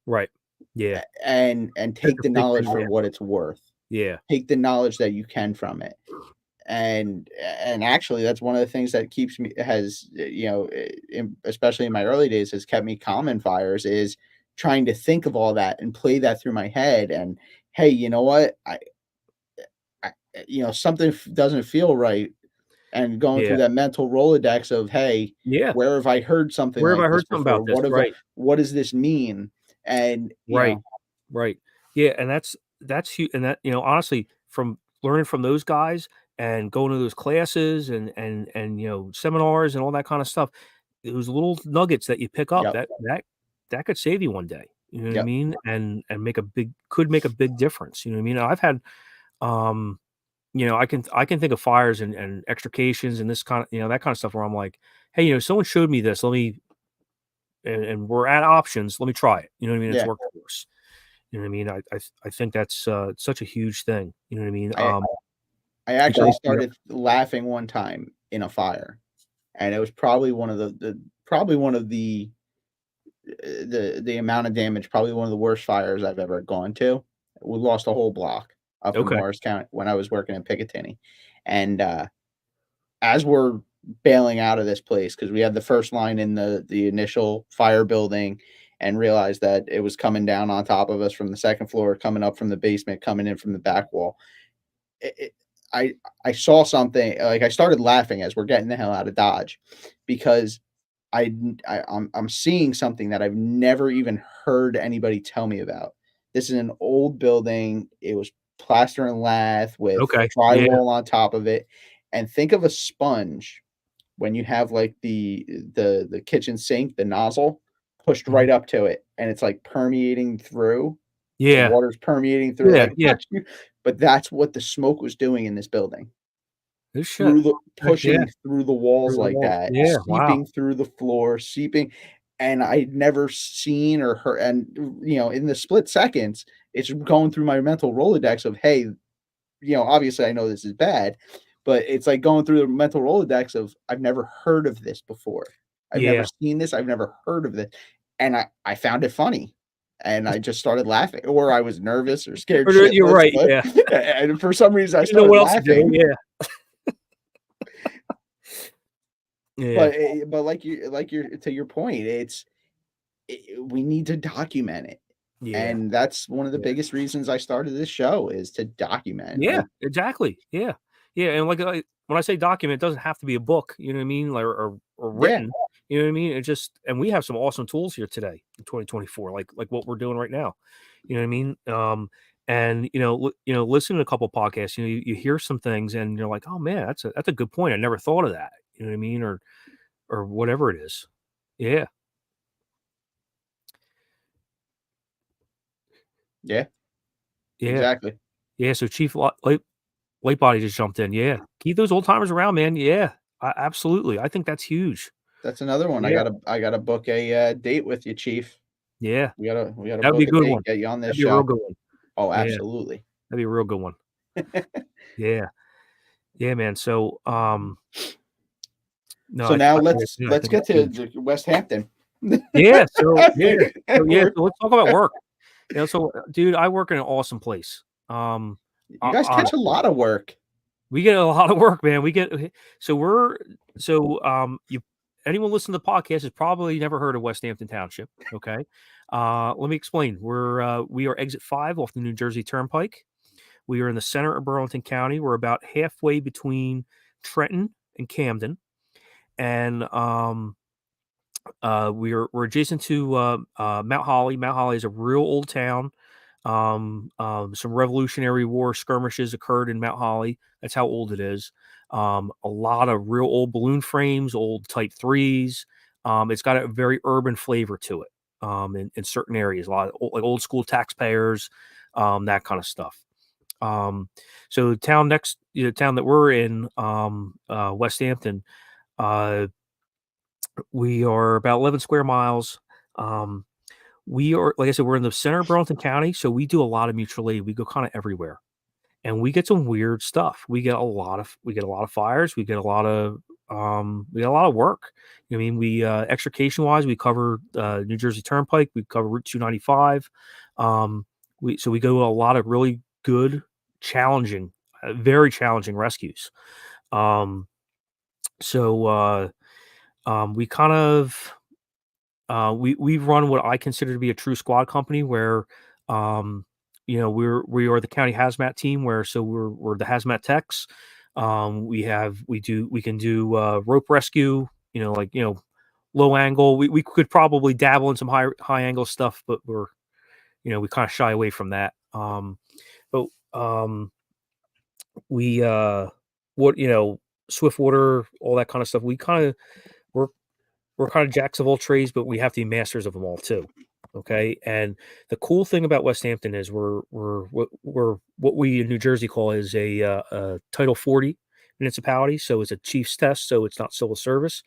Right. Yeah. and That's take a the big knowledge thing. for Yeah. what it's worth. Yeah. Take the knowledge that you can from it. And actually that's one of the things that keeps me has especially in my early days has kept me calm in fires is trying to think of all that and play that through my head and hey, you know what? I something doesn't feel right and going Yeah. through that mental Rolodex of hey, Yeah. where have I heard something Where have like I this heard something before? about this? Right. What does this mean? And Right. Right. Yeah, and that's huge. And that honestly, from learning from those guys and going to those classes and seminars and all that kind of stuff, those little nuggets that you pick up yep, that could save you one day. You know what I yep, mean? And make a big difference. You know what I mean? I've had um I can think of fires and extrications and this kind of that kind of stuff where I'm like, hey, someone showed me this. Let me and we're at options. Let me try it. You know what I mean? It's yeah. worked for us. You know what I mean? I think that's such a huge thing. You know what I mean? I I You go actually yeah. started laughing one time in a fire, and it was probably one of the probably one of the amount of damage, probably one of the worst fires I've ever gone to. We lost a whole block up in Okay. Morris County when I was working in Picatinny, and as we're bailing out of this place because we had the first line in the initial fire building and realized that it was coming down on top of us from the second floor, coming up from the basement, coming in from the back wall. It, I I saw something like I started laughing as we're getting the hell out of Dodge because I'm seeing something that I've never even heard anybody tell me about. This is an old building. It was plaster and lath with Okay. Yeah. drywall on top of it. And think of a sponge when you have like the kitchen sink, the nozzle pushed Mhm. right up to it, and it's like permeating through. The Yeah. water's permeating through, Yeah. like, Yeah. not you, but that's what the smoke was doing in this building. This shit. Through the Okay. Yeah. pushing through the walls Through the like walls. that, Yeah. Wow. seeping through the floor, seeping and I'd never seen or heard and, in the split seconds, it's going through my mental Rolodex of, "Hey," obviously, I know this is bad, but it's like going through the mental Rolodex of, "I've never heard of this before. I've never Yeah. seen this. I've never heard of it." And I found it funny, and I just started laughing, or I was nervous or scared You're shitless, right. but Yeah. and for some reason, I You didn't know started what else to do. laughing. Yeah. Yeah. But like you're to your point, we need to document it, Yeah. and that's one of the Yeah. biggest reasons I started this show is to document, Yeah. like Exactly. Yeah. Yeah. And like when I say document, it doesn't have to be a book. You know what I mean? Like, or yeah, written. You know what I mean? It just and we have some awesome tools here today in 2024, like what we're doing right now. You know what I mean? And listen to a couple podcasts. You hear some things, and you're like, oh man, that's a good point. I never thought of that. You know what I mean? Or whatever it is. Yeah. yeah, Yeah. exactly. Yeah. So Chief Late Body just jumped in. Yeah. Keep those old timers around, man. Yeah. Absolutely. I think that's huge. That's another one. Yeah. I gotta book a, date with you, chief. Yeah. We gotta That'd be book a a good date, one. get you on this That'd be a real show. good one. Oh, Yeah. absolutely. That'd be a real good one. Yeah. Yeah, man. So, no, So now yeah, I let's think get it's to huge. the Westampton. Yeah. We're So let's talk about work. Dude, I work in an awesome place. you guys catch a Honestly, lot of work. we get a lot of work, man. So we're, so, you, anyone listening to the podcast has probably never heard of Westampton Township. Okay. Let me explain. We are exit 5 off the New Jersey Turnpike. We are in the center of Burlington County. We're about halfway between Trenton and Camden. And, we're adjacent to Mount Holly. Mount Holly is a real old town. Some Revolutionary War skirmishes occurred in Mount Holly. That's how old it is. A lot of real old balloon frames, old Type 3s. It's got a very urban flavor to it in certain areas, a lot of like old school taxpayers, that kind of stuff. So the town that we're in, Westampton, uh, we are about 11 square miles. We are, like I said, we're in the center of Burlington County, so we do a lot of mutual aid. We go kind of everywhere, and we get some weird stuff. We get a lot of fires. We get a lot of work. I mean, we extrication wise, we cover New Jersey Turnpike. We cover Route 295. We go to a lot of really good, challenging, very challenging rescues. Um, we kind of we run what I consider to be a true squad company where, we are the county hazmat team where we're the hazmat techs. We can do rope rescue, low angle. We could probably dabble in some high angle stuff, but we kind of shy away from that. But we what swift water, all that kind of stuff. We're we're kind of jacks of all trades, but we have to be masters of them all too. Okay. And the cool thing about Westampton is we're what we in New Jersey call is a Title 40 municipality. So it's a chief's test. So it's not civil service.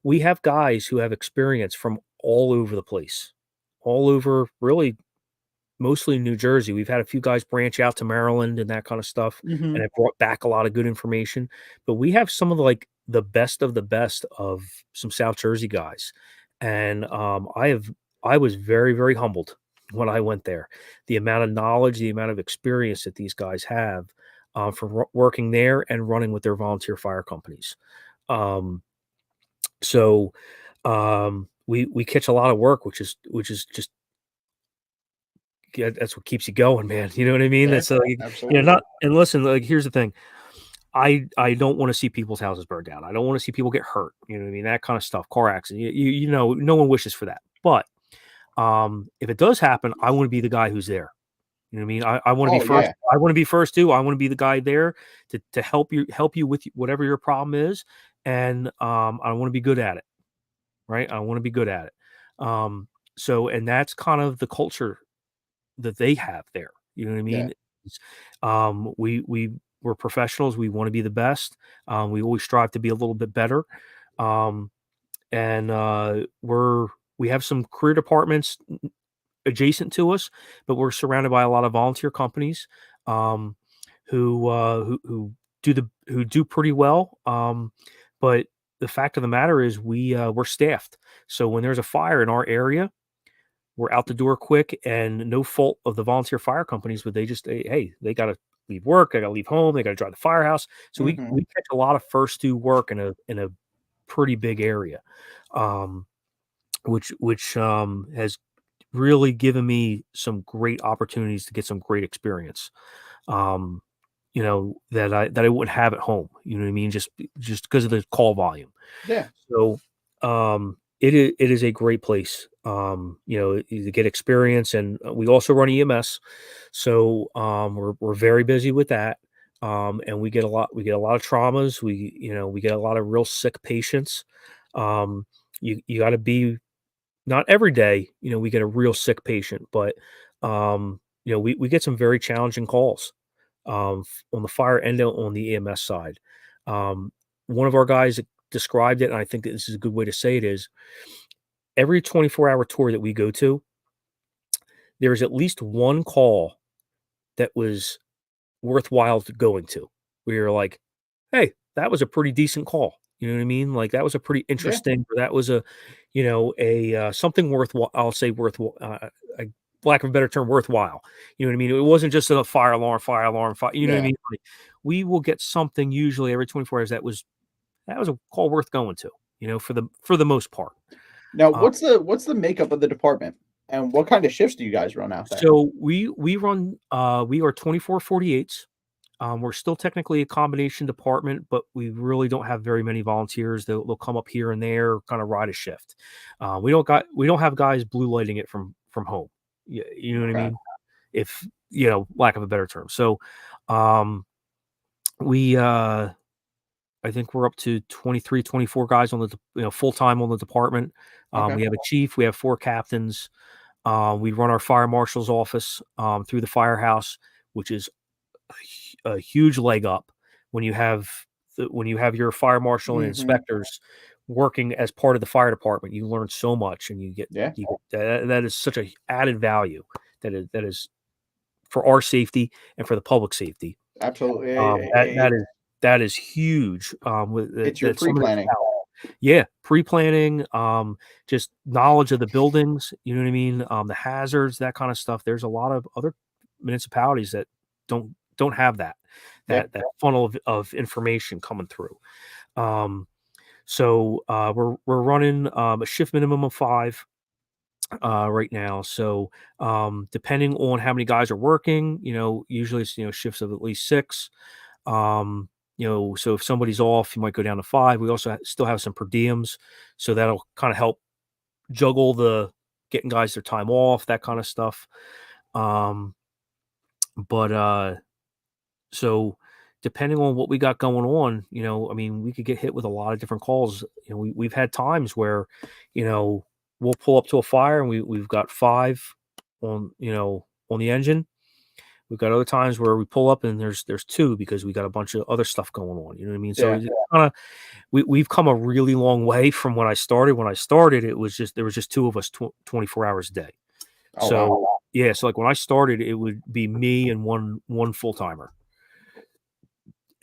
We have guys who have experience from all over the place, all over, really mostly New Jersey. We've had a few guys branch out to Maryland and that kind of stuff, Mm-hmm. and it brought back a lot of good information. But we have some of the best of the best of some South Jersey guys, and I was very, very humbled when I went there. The amount of knowledge, the amount of experience that these guys have from working there and running with their volunteer fire companies. Um, so we catch a lot of work, which is just, yeah, that's what keeps you going, man. You know what I mean? Yeah, That's absolutely. not. And listen, like, here's the thing. I don't want to see people's houses burned down. I don't want to see people get hurt. You know what I mean? That kind of stuff. Car accident. No one wishes for that. But if it does happen, I want to be the guy who's there. You know what I mean? I want to be Oh first. yeah, I want to be first too. I want to be the guy there to help you with whatever your problem is, and I want to be good at it. Right? I want to be good at it. And that's kind of the culture that they have there. You know what I yeah. mean? It's, we're professionals. We want to be the best. We always strive to be a little bit better. Um, and we have some career departments adjacent to us, but we're surrounded by a lot of volunteer companies um, who do pretty well. But the fact of the matter is, we're staffed. So when there's a fire in our area, we're out the door quick, and no fault of the volunteer fire companies, but they got to leave work, they got to leave home, they got to drive the firehouse. So Mm-hmm. we catch a lot of first due work in a pretty big area, um, which has really given me some great opportunities to get some great experience. Um, that I wouldn't have at home. You know what I mean? Just because of the call volume. Yeah. So, it is a great place, to get experience, and we also run EMS, so we're very busy with that, and we get a lot of traumas. We get a lot of real sick patients. Um, you got to be not every day. We get a real sick patient, but we get some very challenging calls on the fire and on the EMS side. Um, One of our guys described it, and I think that this is a good way to say it is every 24-hour tour that we go to, there is at least one call that was worthwhile going to. Where you're like, hey, that was a pretty decent call. You know what I mean? Like that was a pretty Yeah. interesting, or that was something worthwhile. I'll say worthwhile. Lack of a better term, worthwhile. You know what I mean? It wasn't just a fire alarm, fire alarm, fire. You know what I Yeah. mean? Like, we will get something usually every 24 hours that was a call worth going to. For the most part. Now, Uh, what's the makeup of the department, and what kind of shifts do you guys run out there? so we are 24/48s. We're still technically a combination department, but we really don't have very many volunteers. They'll come up here and there, kind of ride a shift. We don't have guys blue lighting it from home. You know what I Okay. mean? If lack of a better term. So, we I think we're up to 23, 24 guys on the full time on the department. Okay. We have a chief, we have 4 captains. We run our fire marshal's office through the firehouse, which is a huge leg up when you have your fire marshal and inspectors working as part of the fire department. You learn so much, and Yeah. that is such a added value that is for our safety and for the public safety. Absolutely. That is huge. It's your That some pre-planning. yeah, pre-planning, just knowledge of the buildings, you know what I mean? The hazards, that kind of stuff. There's a lot of other municipalities that don't have that Yeah. funnel of information coming through. So we're running a shift minimum of 5 right now. So depending on how many guys are working, usually it's shifts of at least 6. So if somebody's off, you might go down to 5. We also still have some per diems, so that'll kind of help juggle the getting guys their time off, that kind of stuff. But so depending on what we got going on, I mean, we could get hit with a lot of different calls. We've had times where, we'll pull up to a fire and we've got 5 on, on the engine. We've got other times where we pull up and there's 2 because we got a bunch of other stuff going on. You know what I mean? So Yeah. it's kinda, we've come a really long way from when I started. When I started, there was just 2 of us 24 hours a day. Oh, So wow. yeah, so like when I started, it would be me and one full timer.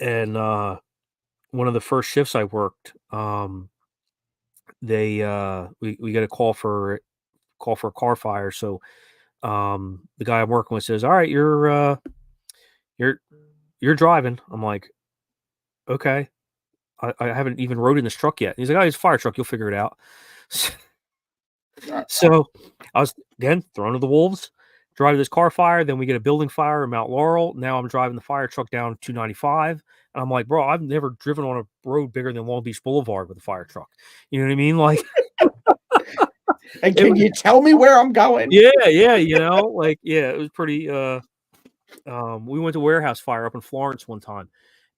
And one of the first shifts I worked, we got a call for a car fire. So the guy I'm working with says, "All right, you're driving." I'm like, "Okay." I haven't even rode in this truck yet. He's like, "Oh, it's a fire truck. You'll figure it out." Uh, So I was again thrown to the wolves. Drive this car fire, then we get a building fire in Mount Laurel. Now I'm driving the fire truck down 295, and I'm like, "Bro, I've never driven on a road bigger than Long Beach Boulevard with a fire truck." You know what I mean? Like, and it can was, you tell me where I'm going? yeah, yeah, it was pretty. We went to warehouse fire up in Florence one time,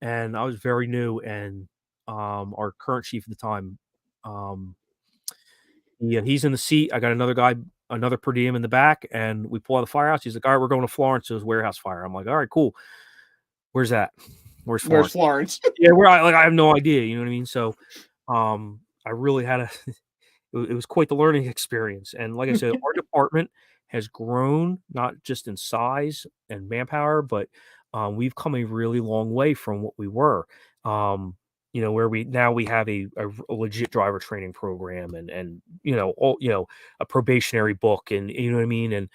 and I was very new, and our current chief at the time, um, he's in the seat. I got another guy, another per diem in the back, and we pull out of the firehouse. He's like, "All right, we're going to Florence. It was warehouse fire." I'm like, "All right, cool. Where's that? Where's Where's Florence?" Florence? Yeah, where I have no idea. You know what I mean? So, I really had a it was quite the learning experience. And like I said, our department has grown not just in size and manpower, but we've come a really long way from what we were. Where we have a legit driver training program and a probationary book, and you know what I mean. And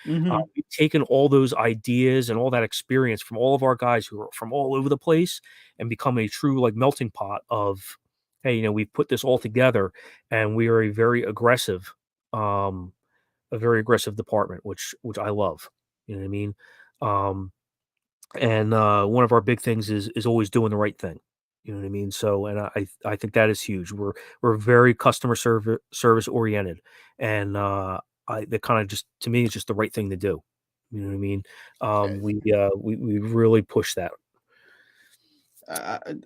we've taken all those ideas and all that experience from all of our guys who are from all over the place and become a true like melting pot of, hey, we've put this all together, and we are a very aggressive department, which I love. You know what I mean? And one of our big things is always doing the right thing. You know what I mean? So, and I think that is huge. We're very customer service oriented, and that kind of just to me is just the right thing to do. You know what I mean? We really push that.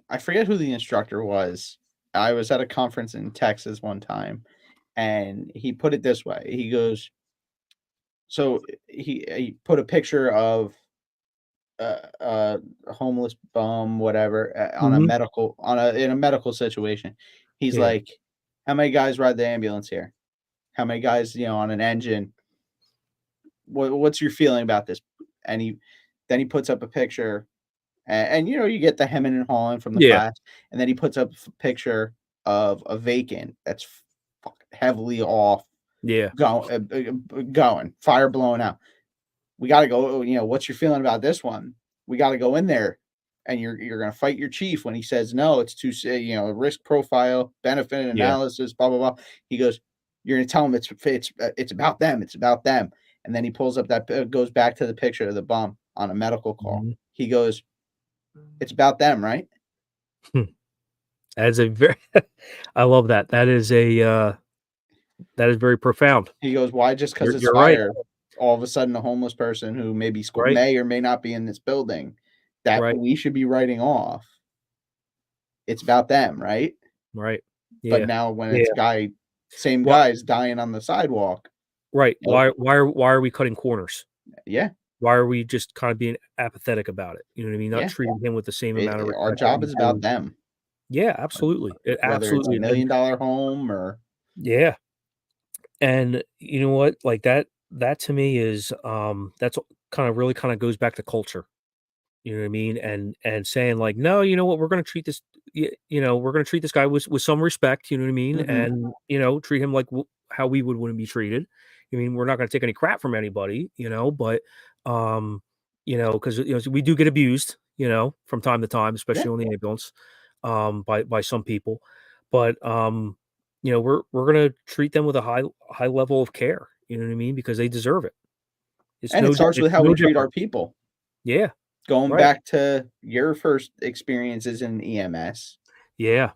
I forget who the instructor was. I was at a conference in Texas one time, and he put it this way. He goes, so he put a picture of a homeless bum, whatever, on a Mhm. medical in a medical situation. He's Yeah, like, "How many guys ride the ambulance here? How many guys, on an engine? What's your feeling about this?" And he puts up a picture, and you get the hemming and hawing from the yeah, class, and then he puts up a picture of a vacant that's heavily off, yeah, going fire blowing out. We got to go. What's your feeling about this one? We got to go in there, and you're going to fight your chief when he says no. It's too risk profile, benefit yeah. analysis, blah blah blah. He goes, you're going to tell him it's about them. It's about them. And then he pulls up that goes back to the picture of the bum on a medical call. Mhm. He goes, it's about them, right? That is a very I love that. That is very profound. He goes, why? Just because it's You're right. fire. all of a sudden a homeless person who maybe Right. may or may not be in this building that Right. we should be writing off. It's about them, right? Right. But Yeah. now when it's Yeah. same Why guys dying on the sidewalk. Right. Oh, Why are we cutting corners? yeah, Why are we just kind of being apathetic about it? You know what I mean? Not yeah. treating him with the same amount of Our respect that job we is about do. them, Yeah, absolutely. It whether it's a $1 absolutely, and million home or yeah, and you know what? Like that to me is, that's really kind of goes back to culture. You know what I mean? And saying like, "No, you know what? We're gonna treat this we're gonna treat this guy with some respect," you know what I mean? Mhm. And, treat him like how we would wanna be treated. I mean, we're not gonna take any crap from anybody, but, um, 'cause, so we do get abused, from time to time, Yeah, especially on the ambulance, by some people. But, we're gonna treat them with a high level of care, you know what I mean? Because they deserve it. and it starts with It's how we no treat our different. people. Yeah, Going right. back to your first experiences in EMS, Yeah.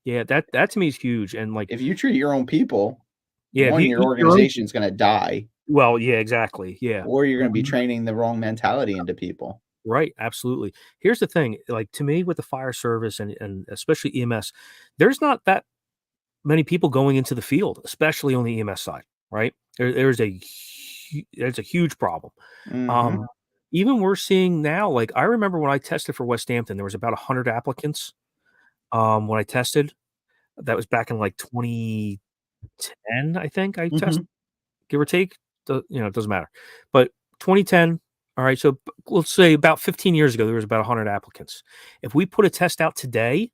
Yeah, that to me is huge, and, like, if you treat your own people, yeah, if one, you your eat your own organization's gonna die, well, yeah, exactly, yeah. or you're gonna be Mhm. training the wrong mentality into people. Right, absolutely. Here's the thing, like, to me, with the fire service and especially EMS, there's not that many people going into the field, especially on the EMS side, right? There's a huge problem. Mhm. Um, even we're seeing now, like, I remember when I tested for Westampton, there was about 100 applicants, when I tested. That was back in, like, 2010, I think I tested. Mhm. Give or take, it doesn't matter. But 2010, all right, so let's say about 15 years ago, there was about 100 applicants. If we put a test out today,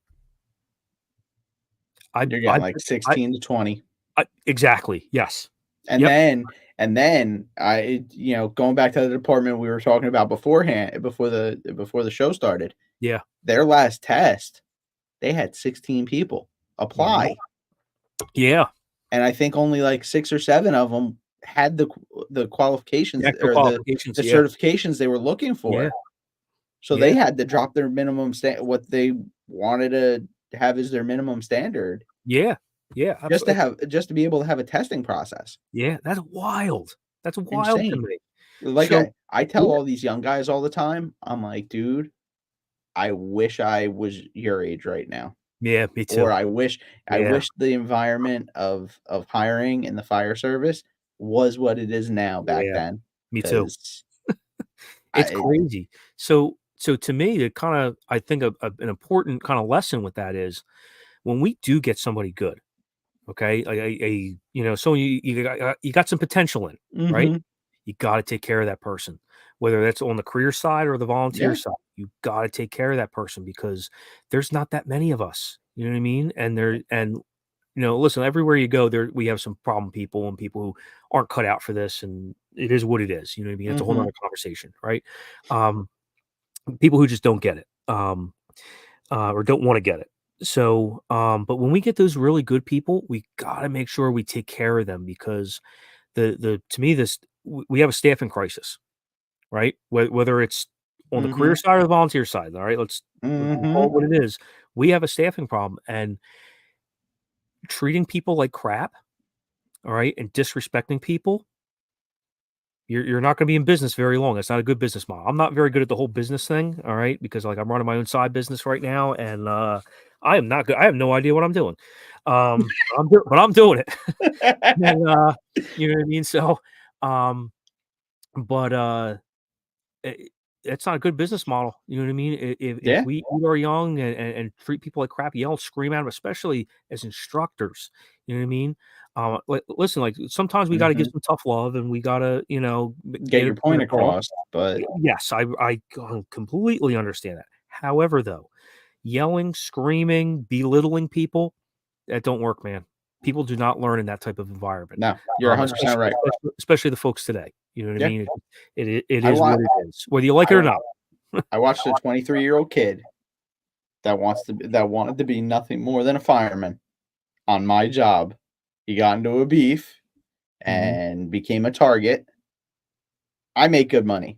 I You're I getting like I 16 to 20. I exactly, yes. And Yep, then going back to the department we were talking about beforehand, before the show started, yeah. their last test, they had 16 people Mhm. apply, Yeah, and I think only like 6 or 7 of them had the the qualifications actual or qualifications, the yeah, certifications they were looking yeah, for. So they yeah, had to drop their minimum what they wanted to have as their minimum standard yeah, yeah, absolutely. just to be able to have a testing process. Yeah, that's wild. That's wild to Insane. me. Like So I tell yeah, all these young guys all the time, I'm like, "Dude, I wish I was your age right now." yeah, me Or too. I Yeah, wish the environment of hiring in the fire service was what it is now back yeah, then, me too. because It's I crazy. So to me, it kinda I think an important kinda lesson with that is when we do get somebody good, okay, like someone you got some potential in, right? Mhm. You gotta take care of that person, whether that's on the career side or the volunteer Yeah. side. You gotta take care of that person because there's not that many of us, you know what I mean? Listen, everywhere you go, there we have some problem people and people who aren't cut out for this, and it is what it is, you know what I mean? It's a whole Mhm. nother conversation, right? Um, People who just don't get it, or don't wanna get it. So, but when we get those really good people, we gotta make sure we take care of them because the to me, we have a staffing crisis, right? Whether it's on the career Mhm. side or the volunteer side, all right? We'll call Mhm. it what it is. We have a staffing problem, and treating people like crap, all right, and disrespecting people, you're not gonna be in business very long. It's not a good business model. I'm not very good at the whole business thing, all right, because, like, I'm running my own side business right now, and, I am not good. I have no idea what I'm doing. But I'm doing it. And, you know what I mean? So, um, but, I it's not a good business model, you know what I mean? If Yeah. we eat our young and treat people like crap, yell, scream at them, especially as instructors, you know what I mean? Listen, like, sometimes we gotta give Mhm. some tough love, and we gotta, Get get a your point point across. across, but Yes, completely understand that. However, though, yelling, screaming, belittling people, that don't work, man. People do not learn in that type of environment, no, you're 100% especially right. especially the folks today, you know what I Yeah. mean? It I is wa what it is, whether you like it I or not. I watched a 23-year-old kid that wanted to be nothing more than a fireman on my job. He got into a beef Mhm, and became a target. I make good money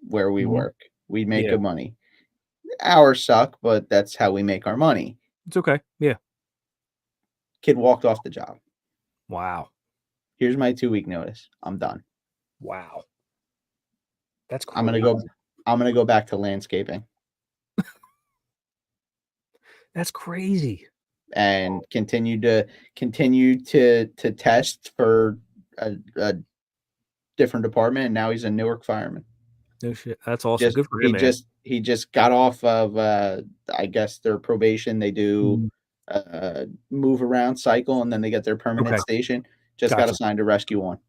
where we mhm. work. We make Yeah, good money. Hours suck, but that's how we make our money. it's okay. Yeah. Kid walked off the job. Wow. Here's my 2-week notice. I'm done. Wow. That's I'm gonna crazy. go back to landscaping That's crazy. and continue to test for a different department. And now he's a Newark fireman. No shit. That's awesome. Just Good for him, man. he just got off of I guess their probation. They do Mhm. move around cycle, and then they get their permanent Okay. station. Just got Gotcha. assigned to Rescue One.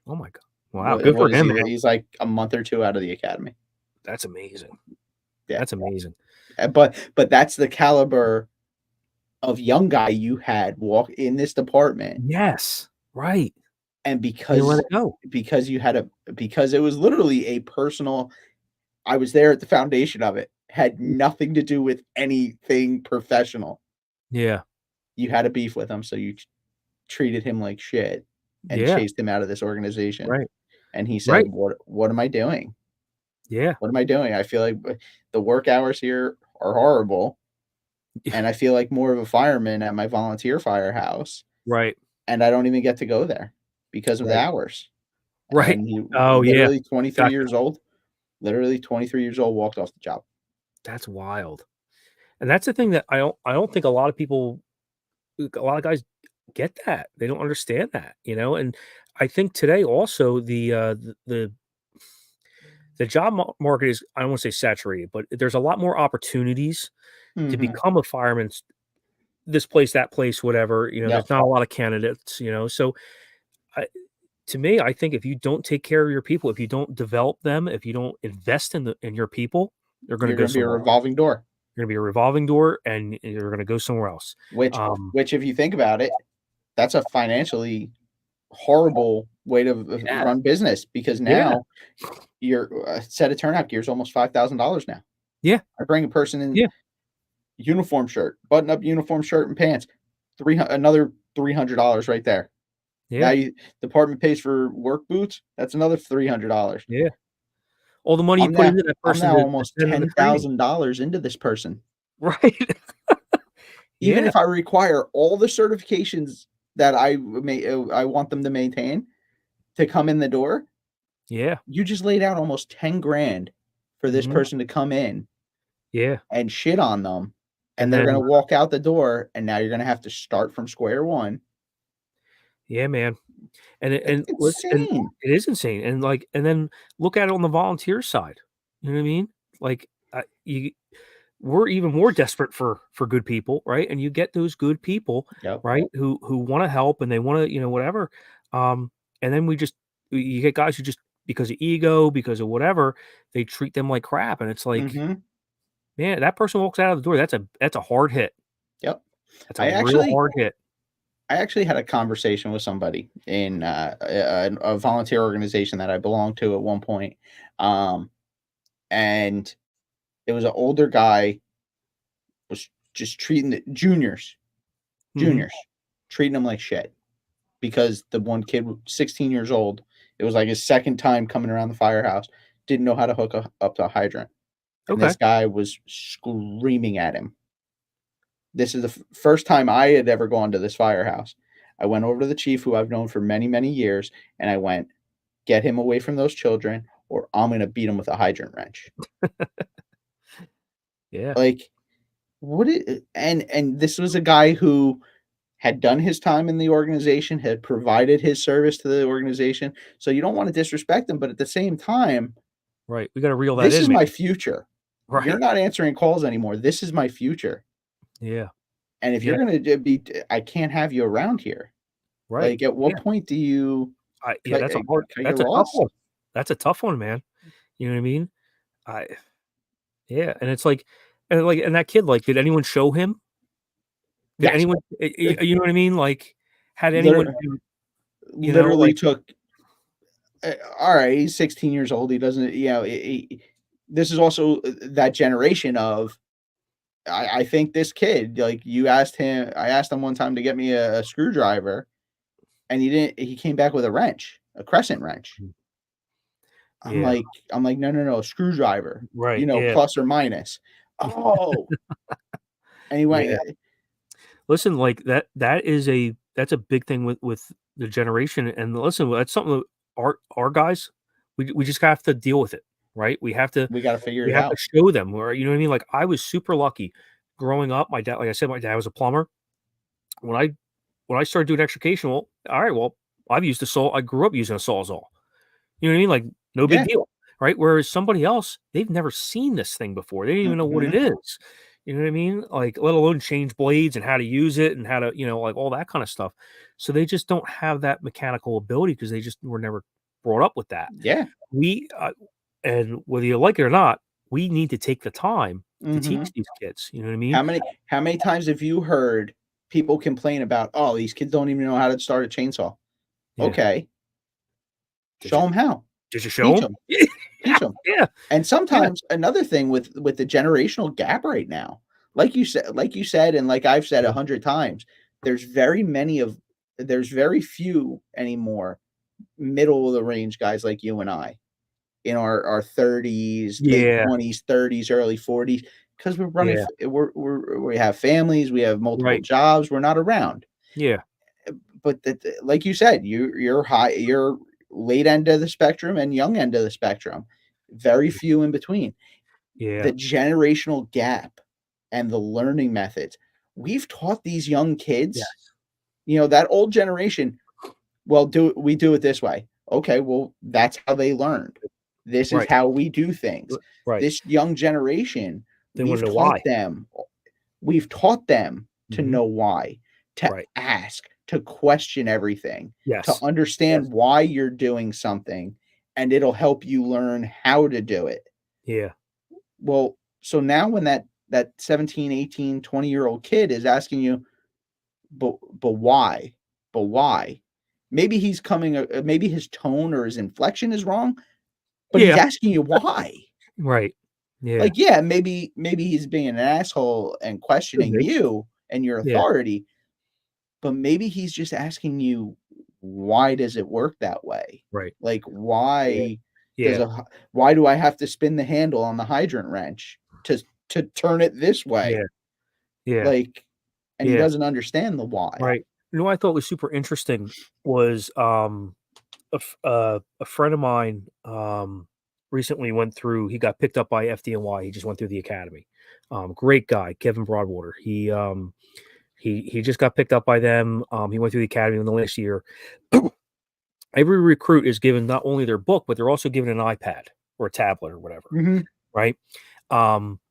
Oh my God. Wow. Good for What is him, he? man. He's like a month or two out of the academy. That's amazing. Yeah, That's amazing. but that's the caliber of young guy you had walk in this department, Yes. Right. and You let it go. because you had because it was literally a personal. I was there at the foundation of it. Had nothing to do with anything professional. Yeah. You had a beef with him, so you treated him like shit and Yeah. chased him out of this organization. Right. And he said, Right. What am I doing? Yeah. What am I doing? I feel like the work hours here are horrible, and I feel like more of a fireman at my volunteer firehouse, Right. and I don't even get to go there because of the Right. hours." Right. And he Oh, yeah. literally 23 Gotcha. years old, literally 23 years old, walked off the job. That's wild. And that's the thing that I don't think a lot of people, a lot of guys get that. They don't understand that, you know? And I think today also the job market is, I don't want to say saturated, but there's a lot more opportunities to Mhm. become a fireman. This place, that place, whatever, you know, Yep. there's not a lot of candidates, you know? So I, to me, I think if you don't take care of your people, if you don't develop them, if you don't invest in your people, they're going to You're go gonna be a somewhere else. revolving door, You're going to be a revolving door, and you're going to go somewhere else. Um, which if you think about it, that's a financially horrible way to yeah, run business, because yeah, now your set of turnout gear is almost $5,000 now. yeah, I bring a person in yeah, uniform shirt, button up uniform shirt and pants, another $300 right there. Now yeah, you department pays for work boots. That's another $300. yeah. All the money you put into that I'm person now to almost send them the training, $10,000 into this person. right? Even Yeah, if I require all the certifications that I want them to maintain to come in the door, yeah, you just laid out almost 10 grand for this mhm, person to come in yeah, and shit on them, and and they're then gonna walk out the door, and now you're gonna have to start from square one. yeah, man, and It's insane. it is insane, and like, and then look at it on the volunteer side. You know what I mean? Like, you we're even more desperate for good people, right? And you get those good people, Yep. right, who want to help and they want to, you know, whatever. Um, and then you get guys who just, because of ego, because of whatever, they treat them like crap, and it's like, Mhm. man, that person walks out of the door. That's a hard hit. Yep. That's a I real actually hard hit. I actually had a conversation with somebody in, a volunteer organization that I belonged to at one point, um, and it was an older guy, was just treating the Mhm. juniors, treating them like shit, because the one kid was 16 years old. It was like his second time coming around the firehouse, didn't know how to hook up to a hydrant, and Okay. this guy was screaming at him. This is the first time I had ever gone to this firehouse. I went over to the chief, who I've known for many, many years, and I went, "Get him away from those children, or I'm gonna beat him with a hydrant wrench." Yeah. Like, what it and this was a guy who had done his time in the organization, had provided his service to the organization, so you don't wanna disrespect him, but at the same time, Right. We got to reel that this in, is man. my future. You're Right. not answering calls anymore. This is my future, Yeah. and if Yeah. you're gonna be I can't have you around here. Right. Like, at what Yeah. point do you Yeah. That's a hard. cut your That's a tough loss? one. That's a tough one, man. You know what I mean? I Yeah, and it's like, and that kid, like, did anyone show him? Did Yes. anyone you know what I mean? Like, had anyone Liter you know, literally like, took alright, he's 16 years old, he doesn't, this is also that generation of I think this kid, like, I asked him one time to get me a screwdriver, and he came back with a wrench, a crescent wrench. mm, yeah, I'm like, "No, no, no, screwdriver, right, yeah, plus or minus." "Oh." And he yeah. went Listen, like, that's a big thing with the generation, and listen, that's something that our guys, we just have to deal with it, right? We have to We got to figure it out. show them, or you know what I mean? Like, I was super lucky growing up. My dad, like I said, my dad was a plumber. When I started doing extrication, well, all right, well, I've used a saw. I grew up using a Sawzall. You know what I mean? Like, no big Yeah. deal, right? Whereas somebody else, they've never seen this thing before. They didn't even know what it Mhm. is. You know what I mean? Like, let alone change blades and how to use it and how to, like all that kind of stuff. So they just don't have that mechanical ability because they just were never brought up with that. Yeah. We and whether you like it or not, we need to take the time to teach Mhm. these kids. You know what I mean? How many times have you heard people complain about, "Oh, these kids don't even know how to start a chainsaw." Yeah. Okay, Did show you them how. did you show Teach them? them. Yeah. Teach them. Yeah. And Yeah. sometimes another thing with the generational gap right now, like you said, and like I've said Yeah. 100 times, there's very few anymore middle of the range guys like you and I in our 30s, late Yeah. 20s, 30s, early 40s, because we're running Yeah. we have families, we have multiple Right. jobs, we're not around. Yeah. But like you said, you're late end of the spectrum and young end of the spectrum. Very few in between. Yeah. The generational gap and the learning methods. We've taught these young kids, Yes. that old generation, well, we do it this way. Okay, well, that's how they learned. This is Right. how we do things. Right. This young generation, They wanna know why. we've taught them to Mhm. know why, to Right. ask, to question everything, to Yes. Yes. understand why you're doing something, and it'll help you learn how to do it. Yeah. Well, so now when that 17, 18, 20-year-old kid is asking you, but why? But why? Maybe maybe his tone or his inflection is wrong, but he's Yeah. asking you why. Right. Yeah. Like, yeah, maybe he's being an asshole and Could questioning be. you and your Yeah. authority, but maybe he's just asking you, why does it work that way? Right. Like, Yeah. does Yeah. a why do I have to spin the handle on the hydrant wrench to turn it this Yeah. way? Yeah. Like, and he Yeah. doesn't understand the why. Right. You know what I thought was super interesting was, a friend of mine, recently went through he got picked up by FDNY. He just went through the academy. Great guy, Kevin Broadwater. He just got picked up by them. He went through the academy in the last year. Every recruit is given not only their book, but they're also given an iPad or a tablet or whatever, Mhm, right? Um,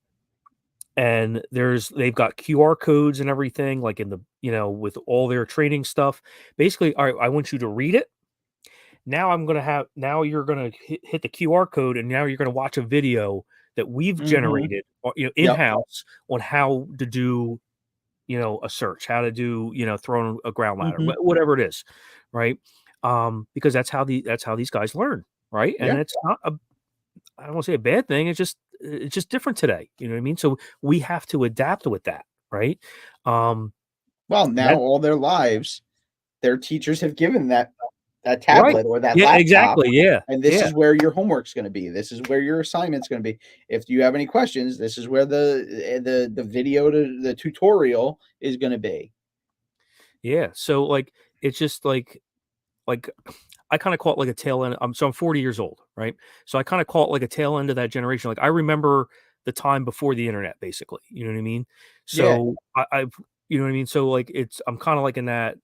and they've got QR codes and everything, like in the with all their training stuff. Basically, all right, I want you to read it. Now you're gonna hit the QR code, and now you're gonna watch a video that we've mhm. generated, in Yep, house on how to do a search, how to do, throwing a ground ladder, mhm. whatever it is, right? Because that's how these guys learn, right? And Yeah. it's not I don't want to say a bad thing. It's just different today. You know what I mean? So we have to adapt with that, right? Um, Well, now that all their lives, their teachers have given that right? tablet or that Yeah, laptop, exactly. Yeah, and this yeah, is where your homework's gonna be. This is where your assignment's gonna be. If you have any questions, this is where the video to the tutorial is gonna be. yeah. So like, it's just like I kind of call it like a tail end. I'm 40 years old, right? So I kind of call it like a tail end of that generation. Like, I remember the time before the internet, basically. You know what I mean? Yeah. So I've you know what I mean. So like, I'm kind of like in that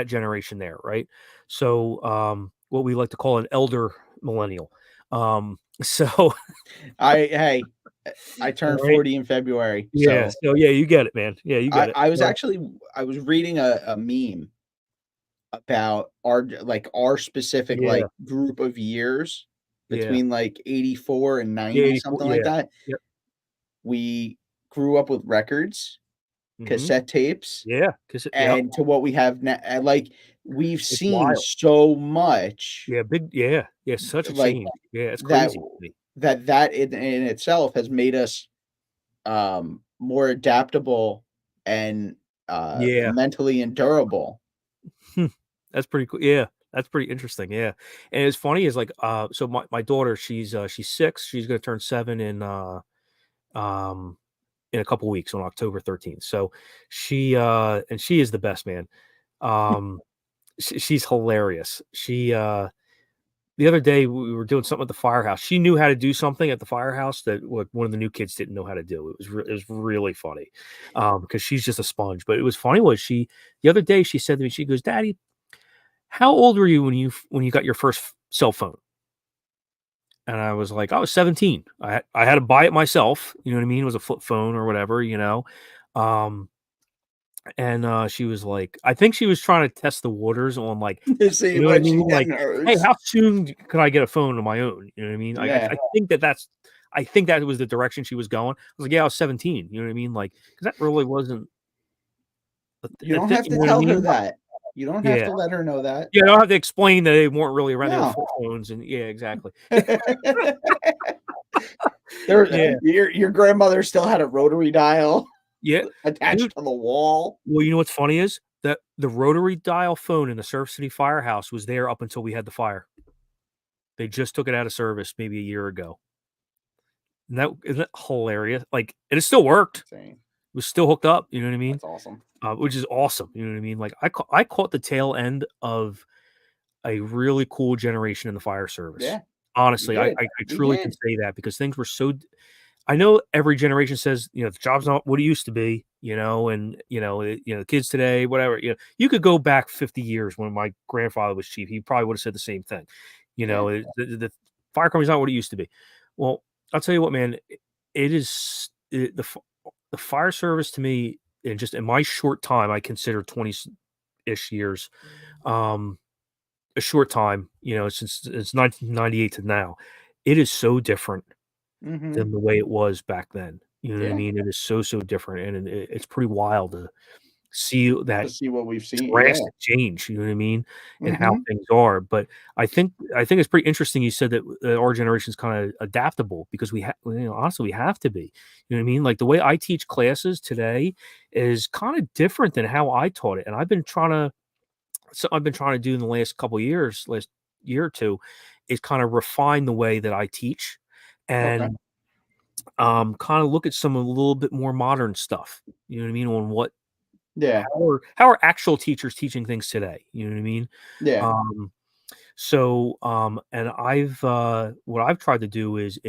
generation there, right? So what we like to call an elder millennial. So Hey, I all turned right, 40 in February, yeah. so So yeah, you get it, man. Yeah, you get it. I was reading a meme about our specific, Yeah, like, group of years yeah, between, like, 84 and yeah, 90, 84, something like yeah, that. yep. We grew up with records, Hmm. cassette tapes, Yeah, because yep, and to what we have now, like, we've it's seen wild. so much, Yeah, big. Yeah, yeah, such a like, change. Yeah, it's that crazy to me. that in itself has made us, more adaptable and, Yeah. mentally endurable. Hmm. That's pretty cool. Yeah, that's pretty interesting, yeah, and it's funny is, like, so my daughter, she's 6, she's gonna turn 7 um, in a couple weeks on October 13th, so she is the best, man. Um, she's hilarious. the other day we were doing something at the firehouse. She knew how to do something at the firehouse that one of the new kids didn't know how to do. It was really funny, because she's just a sponge. But it was funny was the other day she said to me, she goes, "Daddy, how old were you when you got your first cell phone?" And I was like, "I was 17. I had to buy it myself. You know what I mean? It was a flip phone or whatever, you know." Um, and she was like, I think she was trying to test the waters on like, To see you know what I what she's mean? Like, getting hey, hers. how soon could I get a phone of my own? You know what I mean? Yeah. I think that was the direction she was going. I was like, yeah, I was 17. You know what I mean? Like, because that really wasn't You a don't thing. have You to know what I tell her mean? that. You don't have Yeah. to let her know that. Yeah, I don't have to explain that they weren't really around. They were No. flip phones, and yeah, exactly. Yeah, Your grandmother still had a rotary dial yeah, dude. attached to the wall. Well, you know what's funny is that the rotary dial phone in the Surf City Firehouse was there up until we had the fire. They just took it out of service maybe a year ago. And that isn't that hilarious? Like, and it still worked. Insane. It was still hooked up. You know what I mean? That's awesome. Which is awesome. You know what I mean? Like, I caught the tail end of a really cool generation in the fire service. Yeah, you Honestly, I did. You truly can did. say that because things were so. I know every generation says, you know, the job's not what it used to be, you know, and the kids today, whatever, you could go back 50 years when my grandfather was chief. He probably would have said the same thing. You Yeah. know, the fire company's not what it used to be. Well, I'll tell you what, man, it is the fire service to me, and just in my short time, I consider 20-ish years, a short time, since it's 1998 to now. It is so different Mm-hmm. than the way it was back then. You know what I Yeah. mean? It is so, so different, and it's pretty wild to see To that see what we've seen. Yeah. drastic change, you know what I mean, and how Mm-hmm. things are. But I think it's pretty interesting you said that, our generation is kinda adaptable because honestly, we have to be. You know what I mean? Like, the way I teach classes today is kinda different than how I taught it, and I've been trying to do in the last couple years, last year or 2, is kinda refine the way that I teach Okay. and kind of look at some a little bit more modern stuff. You know what I mean? On what Yeah. how are actual teachers teaching things today? You know what I mean? Yeah. Um, and what I've tried to do is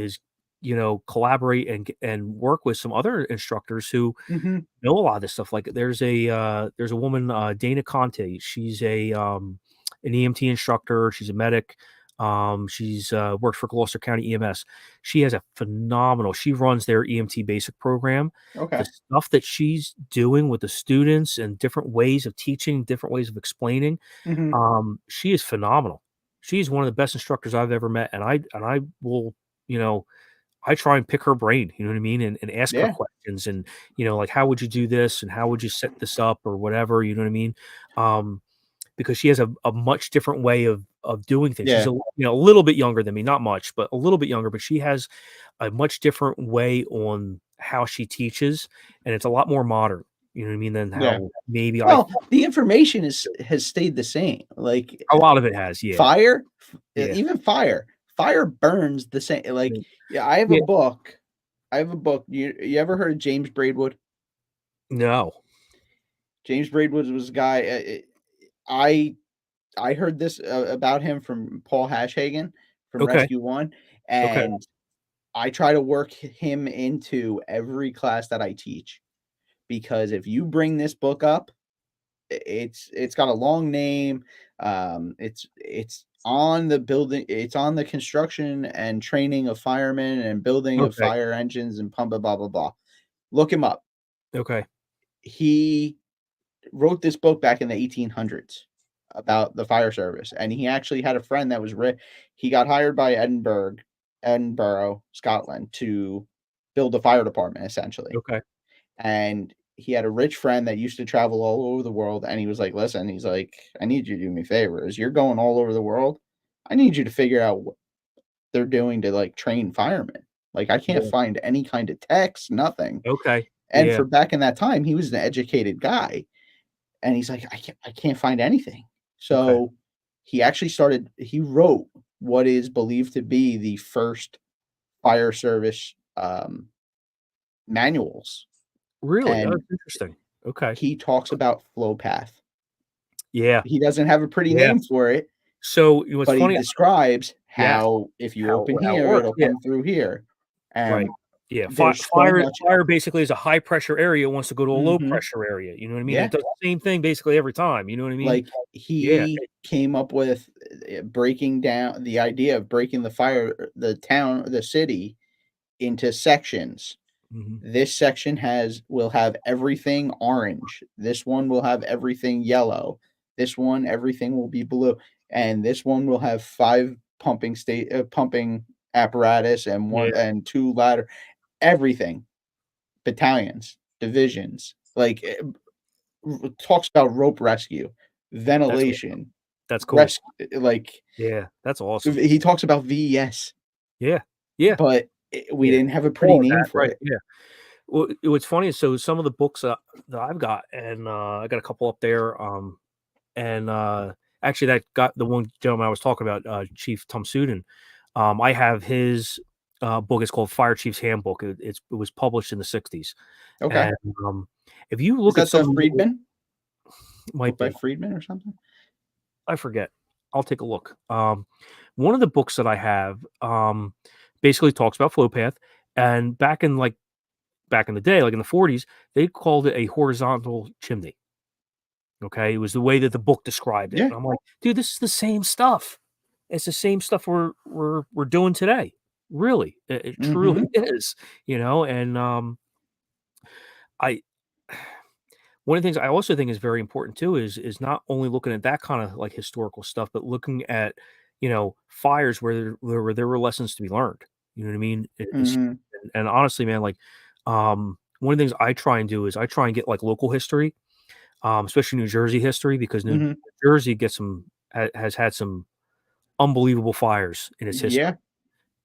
collaborate and work with some other instructors who Mm-hmm. know a lot of this stuff. Like there's a woman, Dana Conte. She's an EMT instructor. She's a medic. She's works for Gloucester County EMS. She has a phenomenal. She runs their EMT basic program. The Okay. stuff that she's doing with the students and different ways of teaching, different ways of explaining, Mm-hmm. she is phenomenal. She's one of the best instructors I've ever met, and I will, you know, I try and pick her brain, you know what I mean, and ask her Yeah. questions and, like, "How would you do this, and how would you set this up?" or whatever, you know what I mean? Um, because she has a much different way of doing things. She's Yeah. a little bit younger than me, not much, but a little bit younger, but she has a much different way on how she teaches, and it's a lot more modern, you know what I mean, than Yeah. how maybe Well, the information has stayed the same. Like a lot of it has, yeah. fire, Yeah. even fire burns the same. Like, Yeah. yeah, I have a Yeah. book. I have a book. You ever heard of James Braidwood? No. James Braidwood was a guy. I I heard this about him from Paul Hashhagen from Okay. Rescue One, Okay. and I try to work him into every class that I teach because if you bring this book up, it's got a long name. It's on the building. It's on the construction and training of firemen and building of Okay. fire engines and pump blah blah blah. Look him up. Okay. He wrote this book back in the 1800s about the fire service, and he actually had a friend that was he got hired by Edinburgh, Scotland, to build a fire department essentially. Okay. And he had a rich friend that used to travel all over the world, and he was like, "Listen," he's like, "I need you to do me favors. You're going all over the world. I need you to figure out what they're doing to like train firemen. Like I can't Yeah. find any kind of text, nothing." Okay. And Yeah. for back in that time, he was an educated guy, and he's like, I can't find anything." Okay. So he wrote what is believed to be the first fire service manuals, Really? Oh, and that's interesting. Okay. he talks about flow path. Yeah. He doesn't have a pretty Yeah. name for it. So what's but he funny? describes Yes, how if you how open it here, works. it'll Yeah, come through here. right. And Yeah, there's so fire much. fire basically is a high pressure area. It wants to go to a low Hmm. pressure area. You know what I mean? And Yeah. it does the same thing basically every time. You know what I mean? Like Yeah. he came up with breaking down the idea of breaking the city into sections. Mhm. This section will have everything orange. This one will have everything yellow. This one, everything will be blue. And this one will have 5 pumping apparatus and Yeah, one and 2 ladder, everything. Battalions, divisions, like talks about rope rescue, that's cool. ventilation, That's cool. rescue, like Yeah, that's awesome. he talks about VES, Yeah, yeah, but we yeah. didn't have a pretty All of name that, for right? it. Yeah. Well, what's funny is so some of the books that I've got, and I got a couple up there. And actually, that got the one gentleman I was talking about, Chief Tom Sudin. I have his book. It's called Fire Chief's Handbook. It was published in the '60s, Okay. and if you Is look at that the some of the, Friedman? might Book by be, Friedman or something? I forget. I'll take a look. One of the books that I have basically talks about flow path, and back in the day, like in the '40s, they called it a horizontal chimney. Okay, it was the way that the book described it, Yeah. and I'm like, dude, this is the same stuff. It's the same stuff we're doing today. Really, it truly Mhm. is. And I one of the things I also think is very important too is not only looking at that kind of like historical stuff, but looking at fires where there were lessons to be learned. You know what I mean? Mhm. And honestly, man, like one of the things I try and do is I try and get like local history, especially New Jersey history, because New Mhm. Jersey has had some unbelievable fires in its history, Yeah.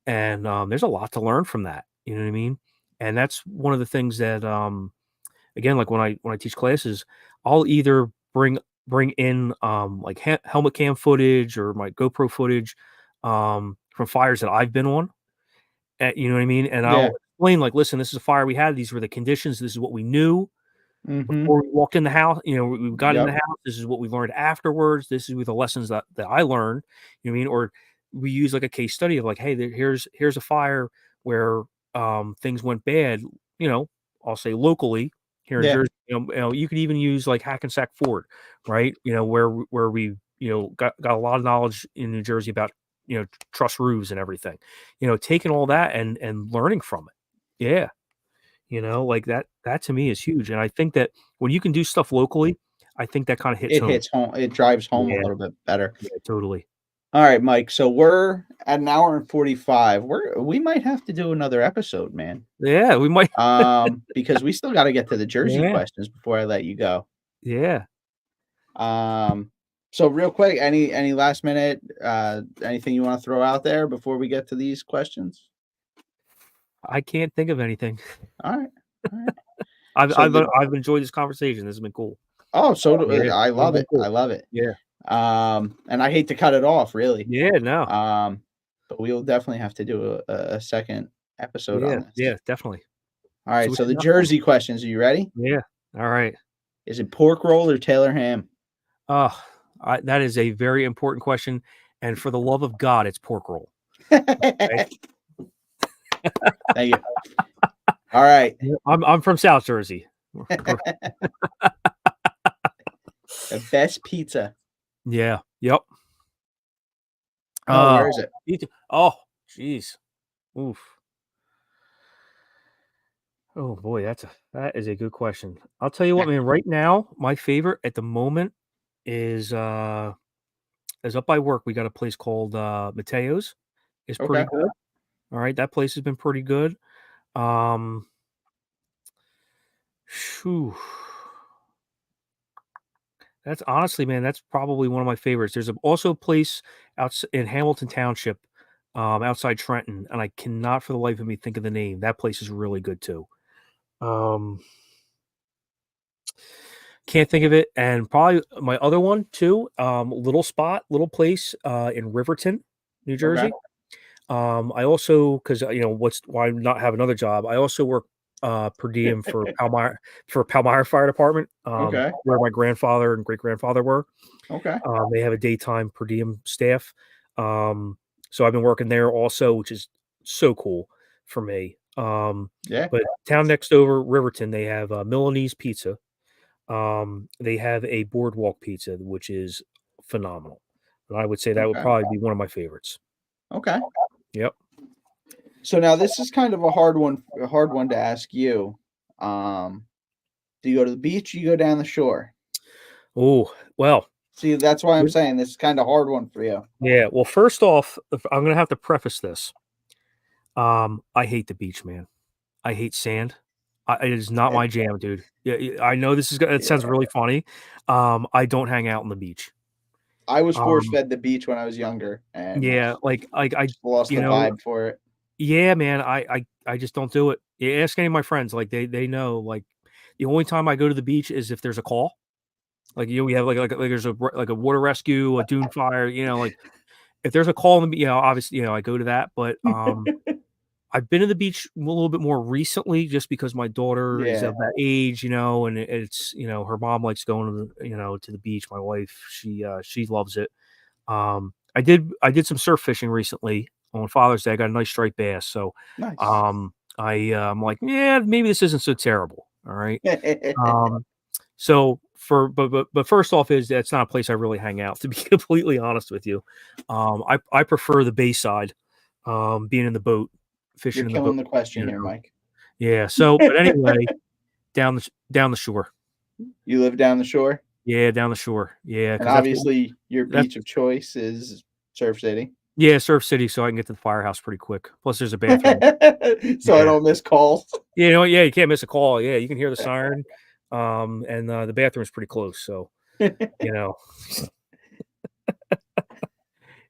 and there's a lot to learn from that. You know what I mean? And that's one of the things that, again, like when I teach classes, I'll either bring in like helmet cam footage or my GoPro footage from fires that I've been on. You know what I mean? And Yeah. I'll explain like, listen, this is a fire we had. These were the conditions. This is what we knew Mhm. before we walked in the house. We got in the Yep. house. This is what we learned afterwards. This is with the lessons that I learned. You know what I mean? Or we use like a case study of like, hey, here's a fire where things went bad. You know, I'll say locally here in Yeah. Jersey. You could even use like Hackensack Ford, right? Where we got a lot of knowledge in New Jersey about truss roofs and everything. Taking all that and learning from it. Yeah. Like that to me is huge, and I think that when you can do stuff locally, I think that kinda hits It home. hits home. It drives home a Yeah, little bit better. yeah, totally. All right, Mike. So we're at an hour and 45. We might have to do another episode, man. Yeah, we might. Because we still got to get to the Jersey Yeah, questions before I let you go. yeah. Um, so real quick, any last minute anything you want to throw out there before we get to these questions? I can't think of anything. All right. All right. I've So I've, uh, the I've enjoyed this conversation. This has been cool. so Yeah, I it's love been it. I cool. love it. Yeah. And I hate to cut it off, really. Yeah, no. Um, but we will definitely have to do a second episode Yeah, on this. yeah, definitely. All So right, we so should the not. Jersey questions, are you ready? Yeah. Alright. Is it pork roll or Taylor ham? Oh, that is a very important question, and for the love of God, it's pork roll. Okay? Thank you. All right. Yeah, I'm from South Jersey. The best pizza. Yeah. Yep. Oh, Uh, where is it? oh, jeez. Oof. Oh boy, that is a good question. I'll tell you what, man, right now, my favorite at the moment is up by work. We got a place called Mateo's. It's pretty Okay. good. All right, that place has been pretty good. Um Phew. That's honestly, man, that's probably one of my favorites. There's also a place in Hamilton Township, outside Trenton, and I cannot for the life of me think of the name. That place is really good too. Um Can't think of it, and probably my other one too, little place, in Riverton, New Okay. Jersey. I also 'cause, why not have another job? I also work per diem for Palmyra Fire Department, Okay. where my grandfather and great grandfather were. Okay. They have a daytime per diem staff. So I've been working there also, which is so cool for me. Yeah. But town next over, Riverton, they have Milanese pizza. They have a boardwalk pizza, which is phenomenal. And I would say that would Okay. probably be one of my favorites. Okay. Yep. So now this is kind of a hard one to ask you. Do you go to the beach? Or you go down the shore? Oh, well, See, that's why I'm saying this is kind of a hard one for you. yeah. Well, first off, I'm going to have to preface this. I hate the beach, man. I hate sand. It is not my jam, dude. Yeah, I know it sounds Yeah. really funny. I don't hang out on the beach. I was force Um, fed the beach when I was younger, and yeah, like I, just lost you the know, vibe for it. yeah, man. I just don't do it. You ask any of my friends, like they know. Like the only time I go to the beach is if there's a call. Like we have like there's a water rescue, a dune fire. Like if there's a call in the, obviously, I go to that. But I've been to the beach a little bit more recently just because my daughter is Yeah. of that age, and it's, her mom likes going to to the beach. My wife, she loves it. I did some surf fishing recently on Father's Day. I got a nice striped bass. So, Nice. I'm like, yeah, maybe this isn't so terrible. All right. So but first off is that's not a place I really hang out, to be completely honest with you. I prefer the Bayside, being in the boat, You're fishing in the boat, killing the question you here, know. Mike. Yeah, so but anyway, down the shore. You live down the shore, Yeah, down the shore. Yeah, and because obviously your that's beach of choice is Surf City. yeah, Surf City, so I can get to the firehouse pretty quick. Plus there's a bathroom. So I Yeah. don't miss calls. Yeah, yeah, you can't miss a call. Yeah, you can hear the siren. And the bathroom is pretty close, so, you know.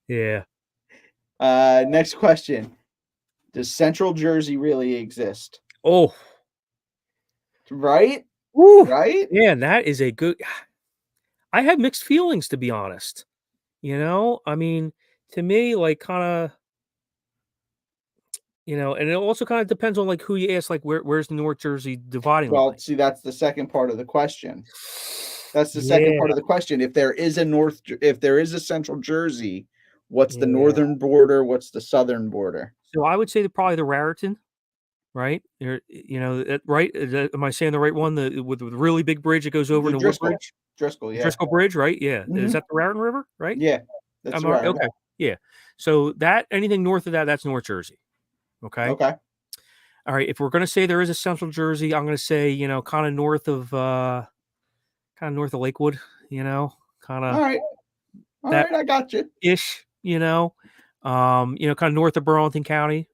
Yeah. Next question. Does Central Jersey really exist? Oh, Right? woo! Right? Man, that is a good I have mixed feelings, to be honest. I mean, to me, like, kinda, and it also kinda depends on, like, who you ask, like, where's the North Jersey dividing Well, line? see, that's the second part of the question. That's the second part Yeah, of the question. If there is a Central Jersey, what's the yeah. northern border? What's the southern border? So I would say that probably the Raritan, right? Right? Am I saying the right one? With the really big bridge that goes over The into Driscoll. Woodbridge? Driscoll, The yeah. Driscoll Bridge, right? Yeah. Is Mhm. that the Raritan River, right? Yeah. That's Am the I Raritan. okay. Yeah. So that anything north of that, that's North Jersey. Okay. Okay. All right. If we're gonna say there is a Central Jersey, I'm gonna say, kind of north of Lakewood, kind All of right. All that right, I got you. ish, kind of north of Burlington County,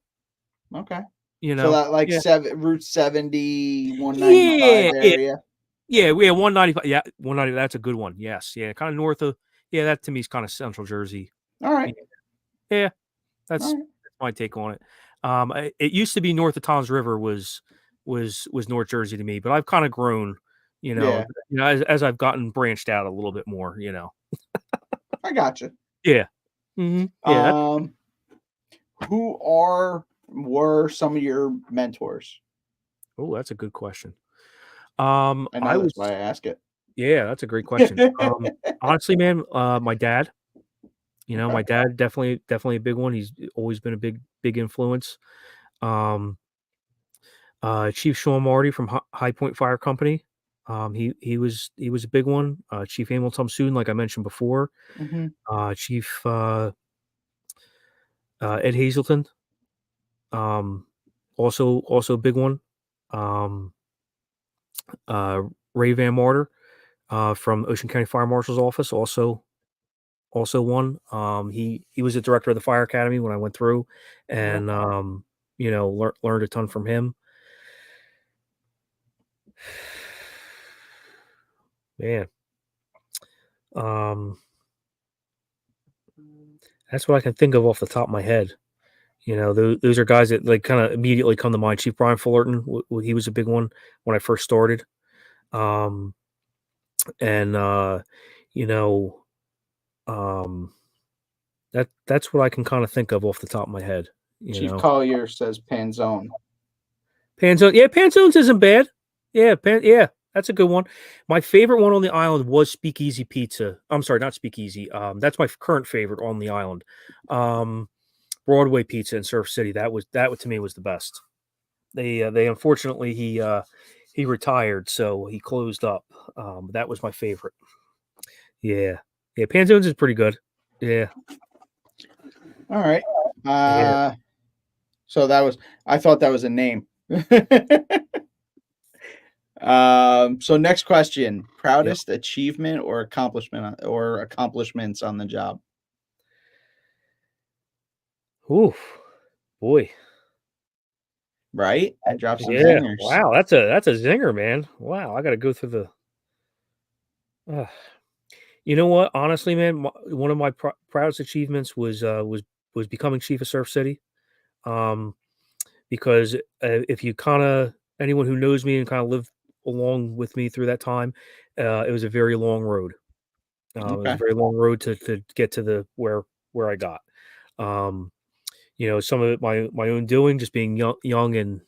Okay. So that like Yeah. Route 70, 195 Yeah, yeah, area. yeah, 195. Yeah, 190. That's a good one. Yes, yeah, kind of north of. Yeah, that to me is kind of Central Jersey. All right. Yeah, yeah, All that's right. my take on it. It used to be north of Tom's River was North Jersey to me, but I've kind of grown, Yeah, as I've gotten branched out a little bit more. I got you. Yeah, yeah. Um, who were some of your mentors? Oh, that's a good question. I I know that's was why I ask it. Yeah, that's a great question. Honestly, man, my dad. Okay. My dad definitely a big one. He's always been a big influence. Um, Chief Sean Marty from High Point Fire Company. He was a big one. Chief Emil Tumsoon, like I mentioned before. Hmm. Chief Ed Hazelton. Also a big one. Um, uh, Ray Van Martyr, from Ocean County Fire Marshal's office. Also one. He was a director of the fire academy when I went through, Okay. and learned a ton from him. Man, um, that's what I can think of off the top of my head. Those are guys that like kind of immediately come to mind. Chief Brian Fullerton, he was a big one when I first started. Um, and you know, um, that's what I can kind of think of off the top of my head. Chief Collier says Panzone. Panzone. Yeah, Panzones isn't bad. Yeah, yeah, that's a good one. My favorite one on the island was Speakeasy Pizza. I'm sorry, not Speakeasy. That's my current favorite on the island. Broadway Pizza in Surf City. That to me was the best. They unfortunately he retired, so he closed up. That was my favorite. Yeah, yeah. Panzones is pretty good. Yeah, All right. yeah, So I thought that was a name. So next question: yeah. proudest achievement or accomplishments on the job, Ooh, boy. right? Drop some Yeah. zingers. Wow, that's a zinger, man. Wow, I got to go through the. Uh, you know what? Honestly, man, one of my proudest achievements was becoming chief of Surf City. Um, because if you kind of anyone who knows me and kind of lived along with me through that time, it was a very long road. It was a Okay. very long road to get to the where I got. Um, some of it my own doing, just being young and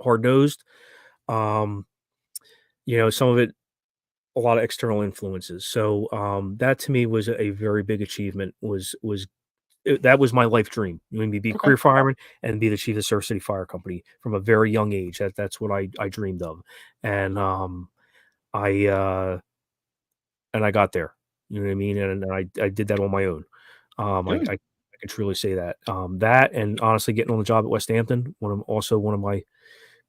hard nosed. Um, some of it a lot of external influences. So that to me was a very big achievement. That was my life dream. You know, be a Okay. career fireman and be the chief of Surf City Fire Company from a very young age. That's what I dreamed of, and I and I got there. You know what I mean? And I did that on my own. Good. I can truly say that. That and honestly, getting on the job at Westampton, one of my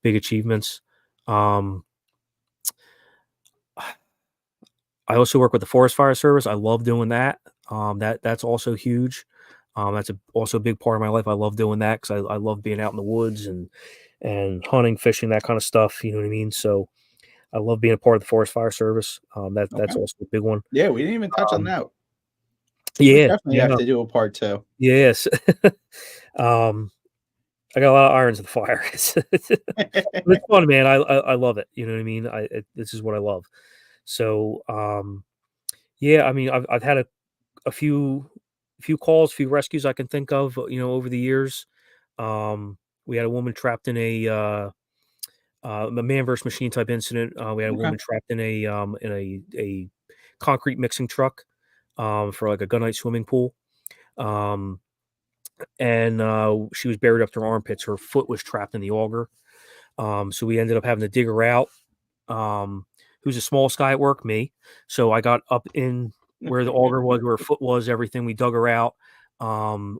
big achievements. Um, I also work with the Forest Fire Service. I love doing that. That's also huge. That's also a big part of my life. I love doing that because I love being out in the woods and hunting, fishing, that kind of stuff. You know what I mean? So I love being a part of the Forest Fire Service. That's Okay. also a big one. Yeah, we didn't even touch on Um, that. We yeah, definitely have yeah, to do a part two. yes. um, I got a lot of irons in the fire. But it's fun, man. I love it. You know what I mean? This is what I love. So yeah, I mean, I've had a few calls, few rescues I can think of, over the years. We had a woman trapped in a man versus machine type incident. We had a Okay. woman trapped in a concrete mixing truck for like a gunite swimming pool. Um, and she was buried up to her armpits. Her foot was trapped in the auger. So we ended up having to dig her out. Who's the smallest guy at work? Me. So I got up in where the auger was, where her foot was, everything. We dug her out.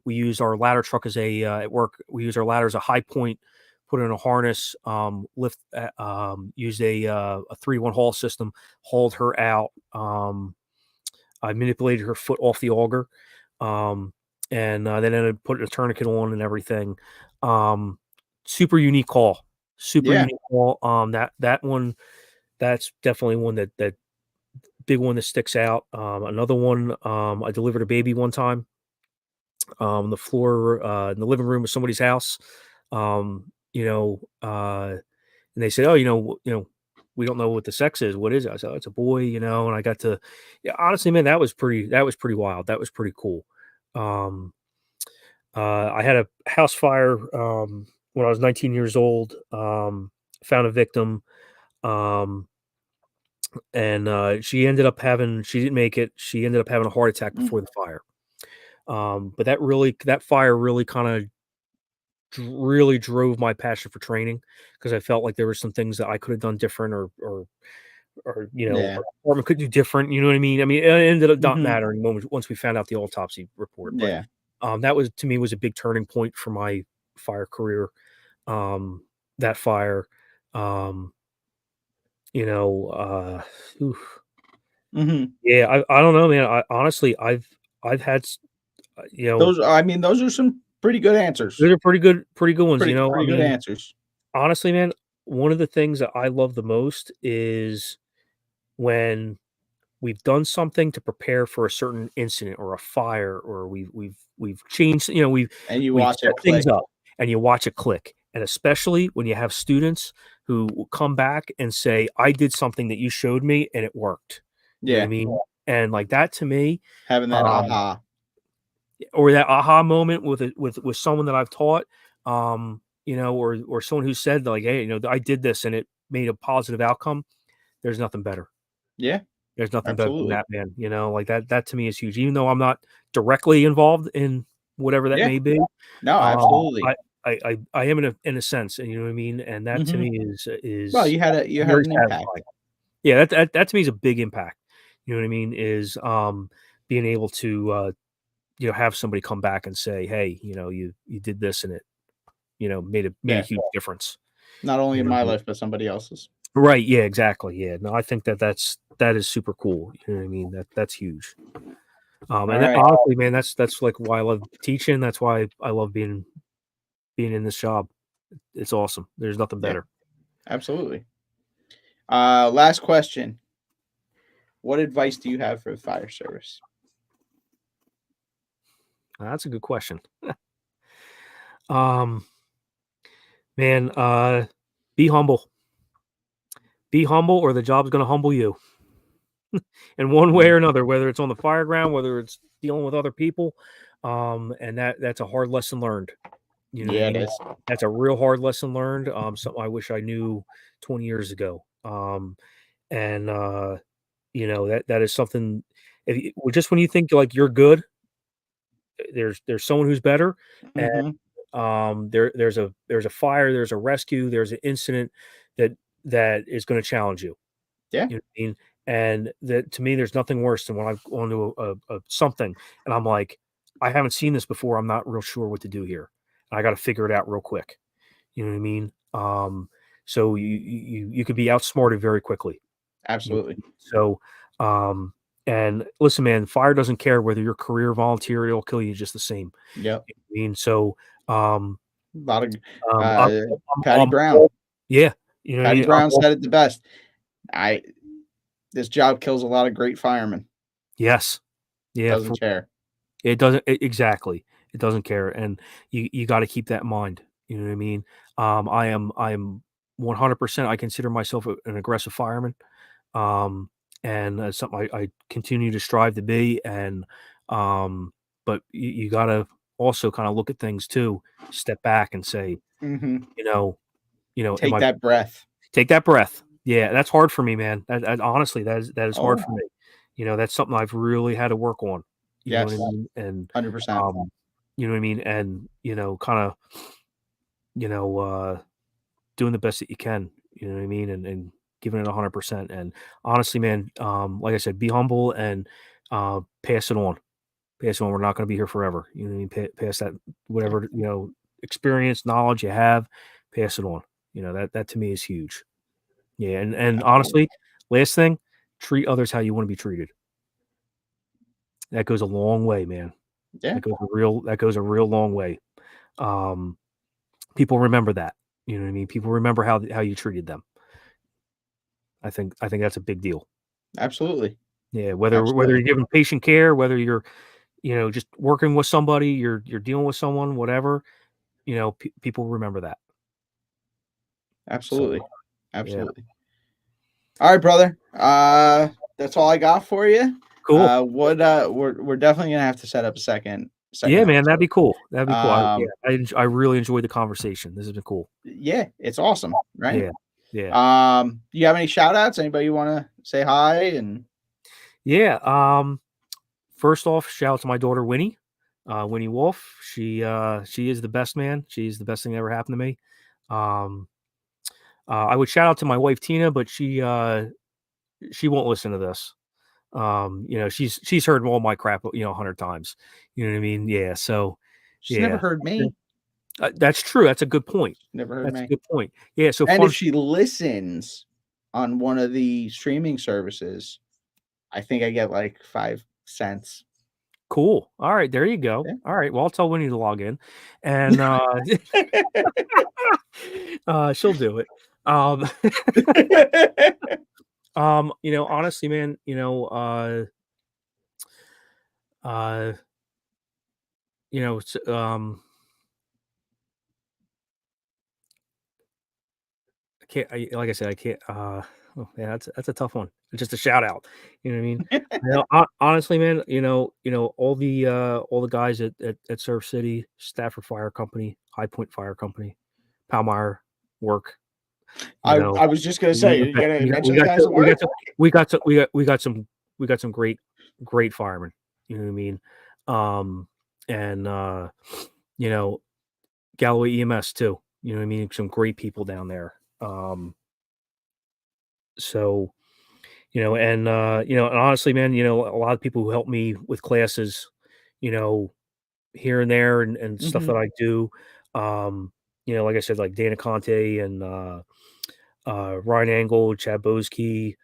We used our ladder truck as at work. We used our ladder as a high point, put in a harness, used a 3-1 haul system, hauled her out. I manipulated her foot off the auger, um, and then ended up putting a tourniquet on and everything. Um, super unique call. Super Yeah. unique call. That one, that's definitely one that big one that sticks out. Another one, I delivered a baby one time, on the floor, in the living room of somebody's house. And they said, "Oh, we don't know what the sex is. What is it?" I said, "Oh, it's a boy," and I got to, yeah, honestly, man, that was pretty wild. That was pretty cool. Um, I had a house fire, when I was 19 years old. Found a victim. Um, and she didn't make it. She ended up having a heart attack Mm. before the fire. But that fire really kind of really drove my passion for training because I felt like there were some things that I could have done different or Yeah. our department could do different. You know what I mean? I mean, it ended up not Hmm. mattering once we found out the autopsy report. But Yeah. that was to me was a big turning point for my fire career. Um, that fire, um, you know, oof. Hmm. Yeah, I don't know, man. I honestly, I've had, Those are some pretty good answers. those are pretty good ones. I Pretty good mean, answers. honestly, man, one of the things that I love the most is when we've done something to prepare for a certain incident or a fire, or we've changed, And you we've watch it set things click. up, and you watch it click. And especially when you have students who will come back and say, "I did something that you showed me and it worked." You know what I Yeah. mean? And like that to me, Having that um, aha. or that aha moment with someone that I've taught. or someone who said like, hey, I did this and it made a positive outcome. There's nothing better. Yeah, There's nothing better than absolutely. that, man. Like that to me is huge. Even though I'm not directly involved in whatever that Yeah. may be, No, absolutely. I am in a sense, and you know what I mean. And that to Mhm. me Well, is you had very an satisfying. impact. Yeah, that to me is a big impact. You know what I mean? Is being able to have somebody come back and say, hey, you did this and it made a Yeah. huge difference. Not only You in know what my I mean? life, but somebody else's. Right? Yeah, exactly. Yeah. No, I think that is super cool. You know what I mean? That's huge. All And that, right. honestly, man, that's like why I love teaching. That's why I love being in this job. It's awesome. There's nothing Yeah, better. absolutely. Last question. What advice do you have for the fire service? That's a good question. Um, man, be humble. Be humble, or the job's going to humble you in one way Mm. or another. Whether it's on the fire ground, whether it's dealing with other people, and that's a hard lesson learned. You know what I Yeah, it mean? is. That's a real hard lesson learned. Something I wish I knew 20 years ago. And that is something. Well, just when you think like you're good, there's someone who's better, and Mhm. there's a fire, there's a rescue, there's an incident that is going to challenge you. Yeah, You know what I mean? And that to me, there's nothing worse than when I've gone to a something and I'm like, I haven't seen this before. I'm not real sure what to do here. I got to figure it out real quick. You know what I mean? So you could be outsmarted very quickly. You know what I absolutely. mean? So, and listen, man, fire doesn't care whether you're career volunteer; it'll kill you just the same. Yep. I mean, so, um, A lot of um, I'm, uh, Patty I'm Brown. all, yeah, you know what I Patty mean. I'm Brown all, said it the best. I This job kills a lot of great firemen. yes, yeah, Doesn't care. it doesn't exactly. It doesn't care, and you got to keep that in mind. You know what I mean? I am 100%. I consider myself an aggressive fireman. um, and something I continue to strive to be. And but you got to also kind of look at things too, step back and say, Mhm. you know, am Take I that breath. take that breath? Yeah, that's hard for me, man. Honestly, that is hard Oh, for me. That's something I've really had to work on. You know what I yes. mean? And 100%. um, you know what I mean? And kind of you know doing the best that you can, you know what I mean, and giving it 100%. And honestly, man, like I said, be humble and pass it on. Pass it on. We're not going to be here forever. You know what I mean? Pass that Yeah, whatever experience, knowledge you have, pass it on. That to me is huge. Yeah, and absolutely. honestly, last thing, treat others how you want to be treated. That goes a long way, man. Yeah, That goes a real long way. Um, People remember that. You know what I mean? People remember how you treated them. I think that's a big deal. absolutely. Yeah, whether Absolutely. you're giving patient care, whether you're, just working with somebody, you're dealing with someone, whatever, people remember that. So, Absolutely. yeah. Absolutely. All right, brother. That's all I got for you. Cool. We're definitely gonna have to set up a second Yeah, man, that'd episode. be cool. That'd be cool. Um, I really enjoyed the conversation. This has been cool. yeah, it's awesome, right? Yeah. Yeah. Do you have any shout outs? Anybody you wanna say hi and Yeah, first off, shout out to my daughter, Winnie, Winnie Wolf. She is the best, man. She's the best thing that ever happened to me. Um, I would shout out to my wife, Tina, but she won't listen to this. She's heard all my crap, 100 times. You know what I mean? Yeah. So, she's never yeah, heard me? that's true. That's a good point. Never heard That's a me. good point. Yeah. So And if fun. she listens on one of the streaming services, I think I get like 5 cents. Cool. All right. There you go. Yeah. All right. Well, I'll tell Winnie to log in, and she'll do it. Um, honestly, man, uh, it's, I can't. Like I said, I can't. Oh, yeah, that's a tough one. Just a shout out. You know what I mean? Honestly, man, all the guys at Surf City, Stafford Fire Company, High Point Fire Company, Palmyra work. I was just gonna say, you're gonna mention the guys. We got some great firemen. You know what I mean? And Galloway EMS too. You know what I mean? Some great people down there. So, and honestly, man, a lot of people who help me with classes, here and there and stuff that I do. Like I said, like Dana Conte and Ryan Angle, Chad Boski,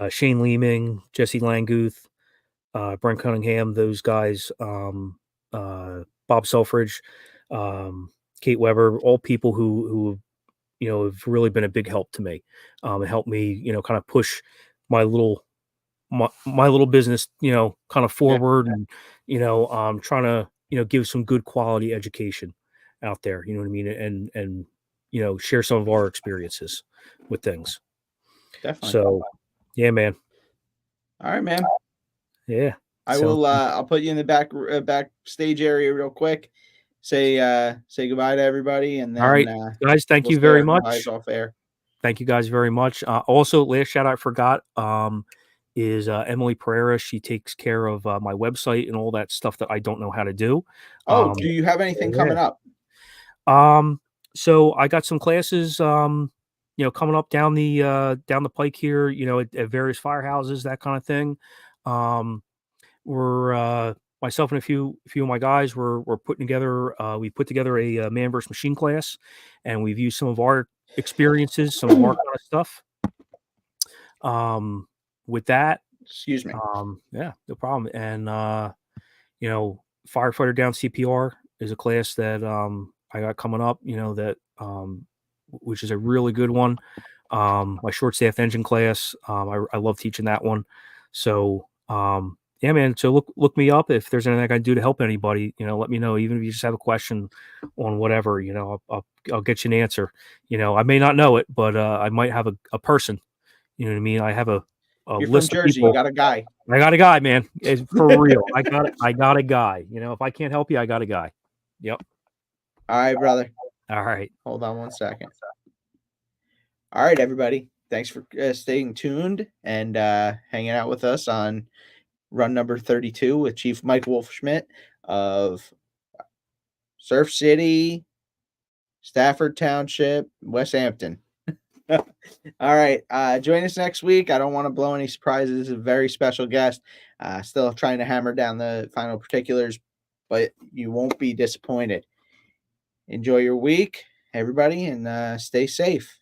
Shane Leeming, Jesse Langguth, Brent Cunningham, those guys, Bob Selfridge, Kate Weber, all people who have really been a big help to me, and helped me, kind of push my little business, kind of forward, and trying to give some good quality education out there. You know what I mean, and share some of our experiences with things. Definitely. So, yeah, man. All right, man. Yeah. I will. I'll put you in the backstage area real quick. Say goodbye to everybody, and then all right, guys. Thank you very much. Off air. Thank you guys very much. Also, last shout out I forgot is Emily Pereira. She takes care of my website and all that stuff that I don't know how to do. Oh, do you have anything coming up? So I got some classes, coming up down the pike here, at various firehouses, that kind of thing. We're myself and a few of my guys we're putting together. We put together a man versus machine class, and we've used some of our experiences, some of our kind of stuff. With that, excuse me. Yeah, no problem. And firefighter down CPR is a class that I got coming up. Which is a really good one. My short staff engine class. I love teaching that one. So yeah, man. So look me up if there's anything I can do to help anybody. Let me know. Even if you just have a question on whatever, I'll get you an answer. I may not know it, but I might have a person. You know what I mean? I have a You're list from of Jersey. people. You got a guy. I got a guy, man. It's for real. I got a guy. If I can't help you, I got a guy. Yep. All right, brother. All right. Hold on one second. All right, everybody. Thanks for staying tuned and hanging out with us on run number 32 with Chief Michael Wolfschmidt of Surf City, Stafford Township, Westampton. All right. Join us next week. I don't want to blow any surprises. A very special guest. Still trying to hammer down the final particulars, but you won't be disappointed. Enjoy your week, everybody, and stay safe.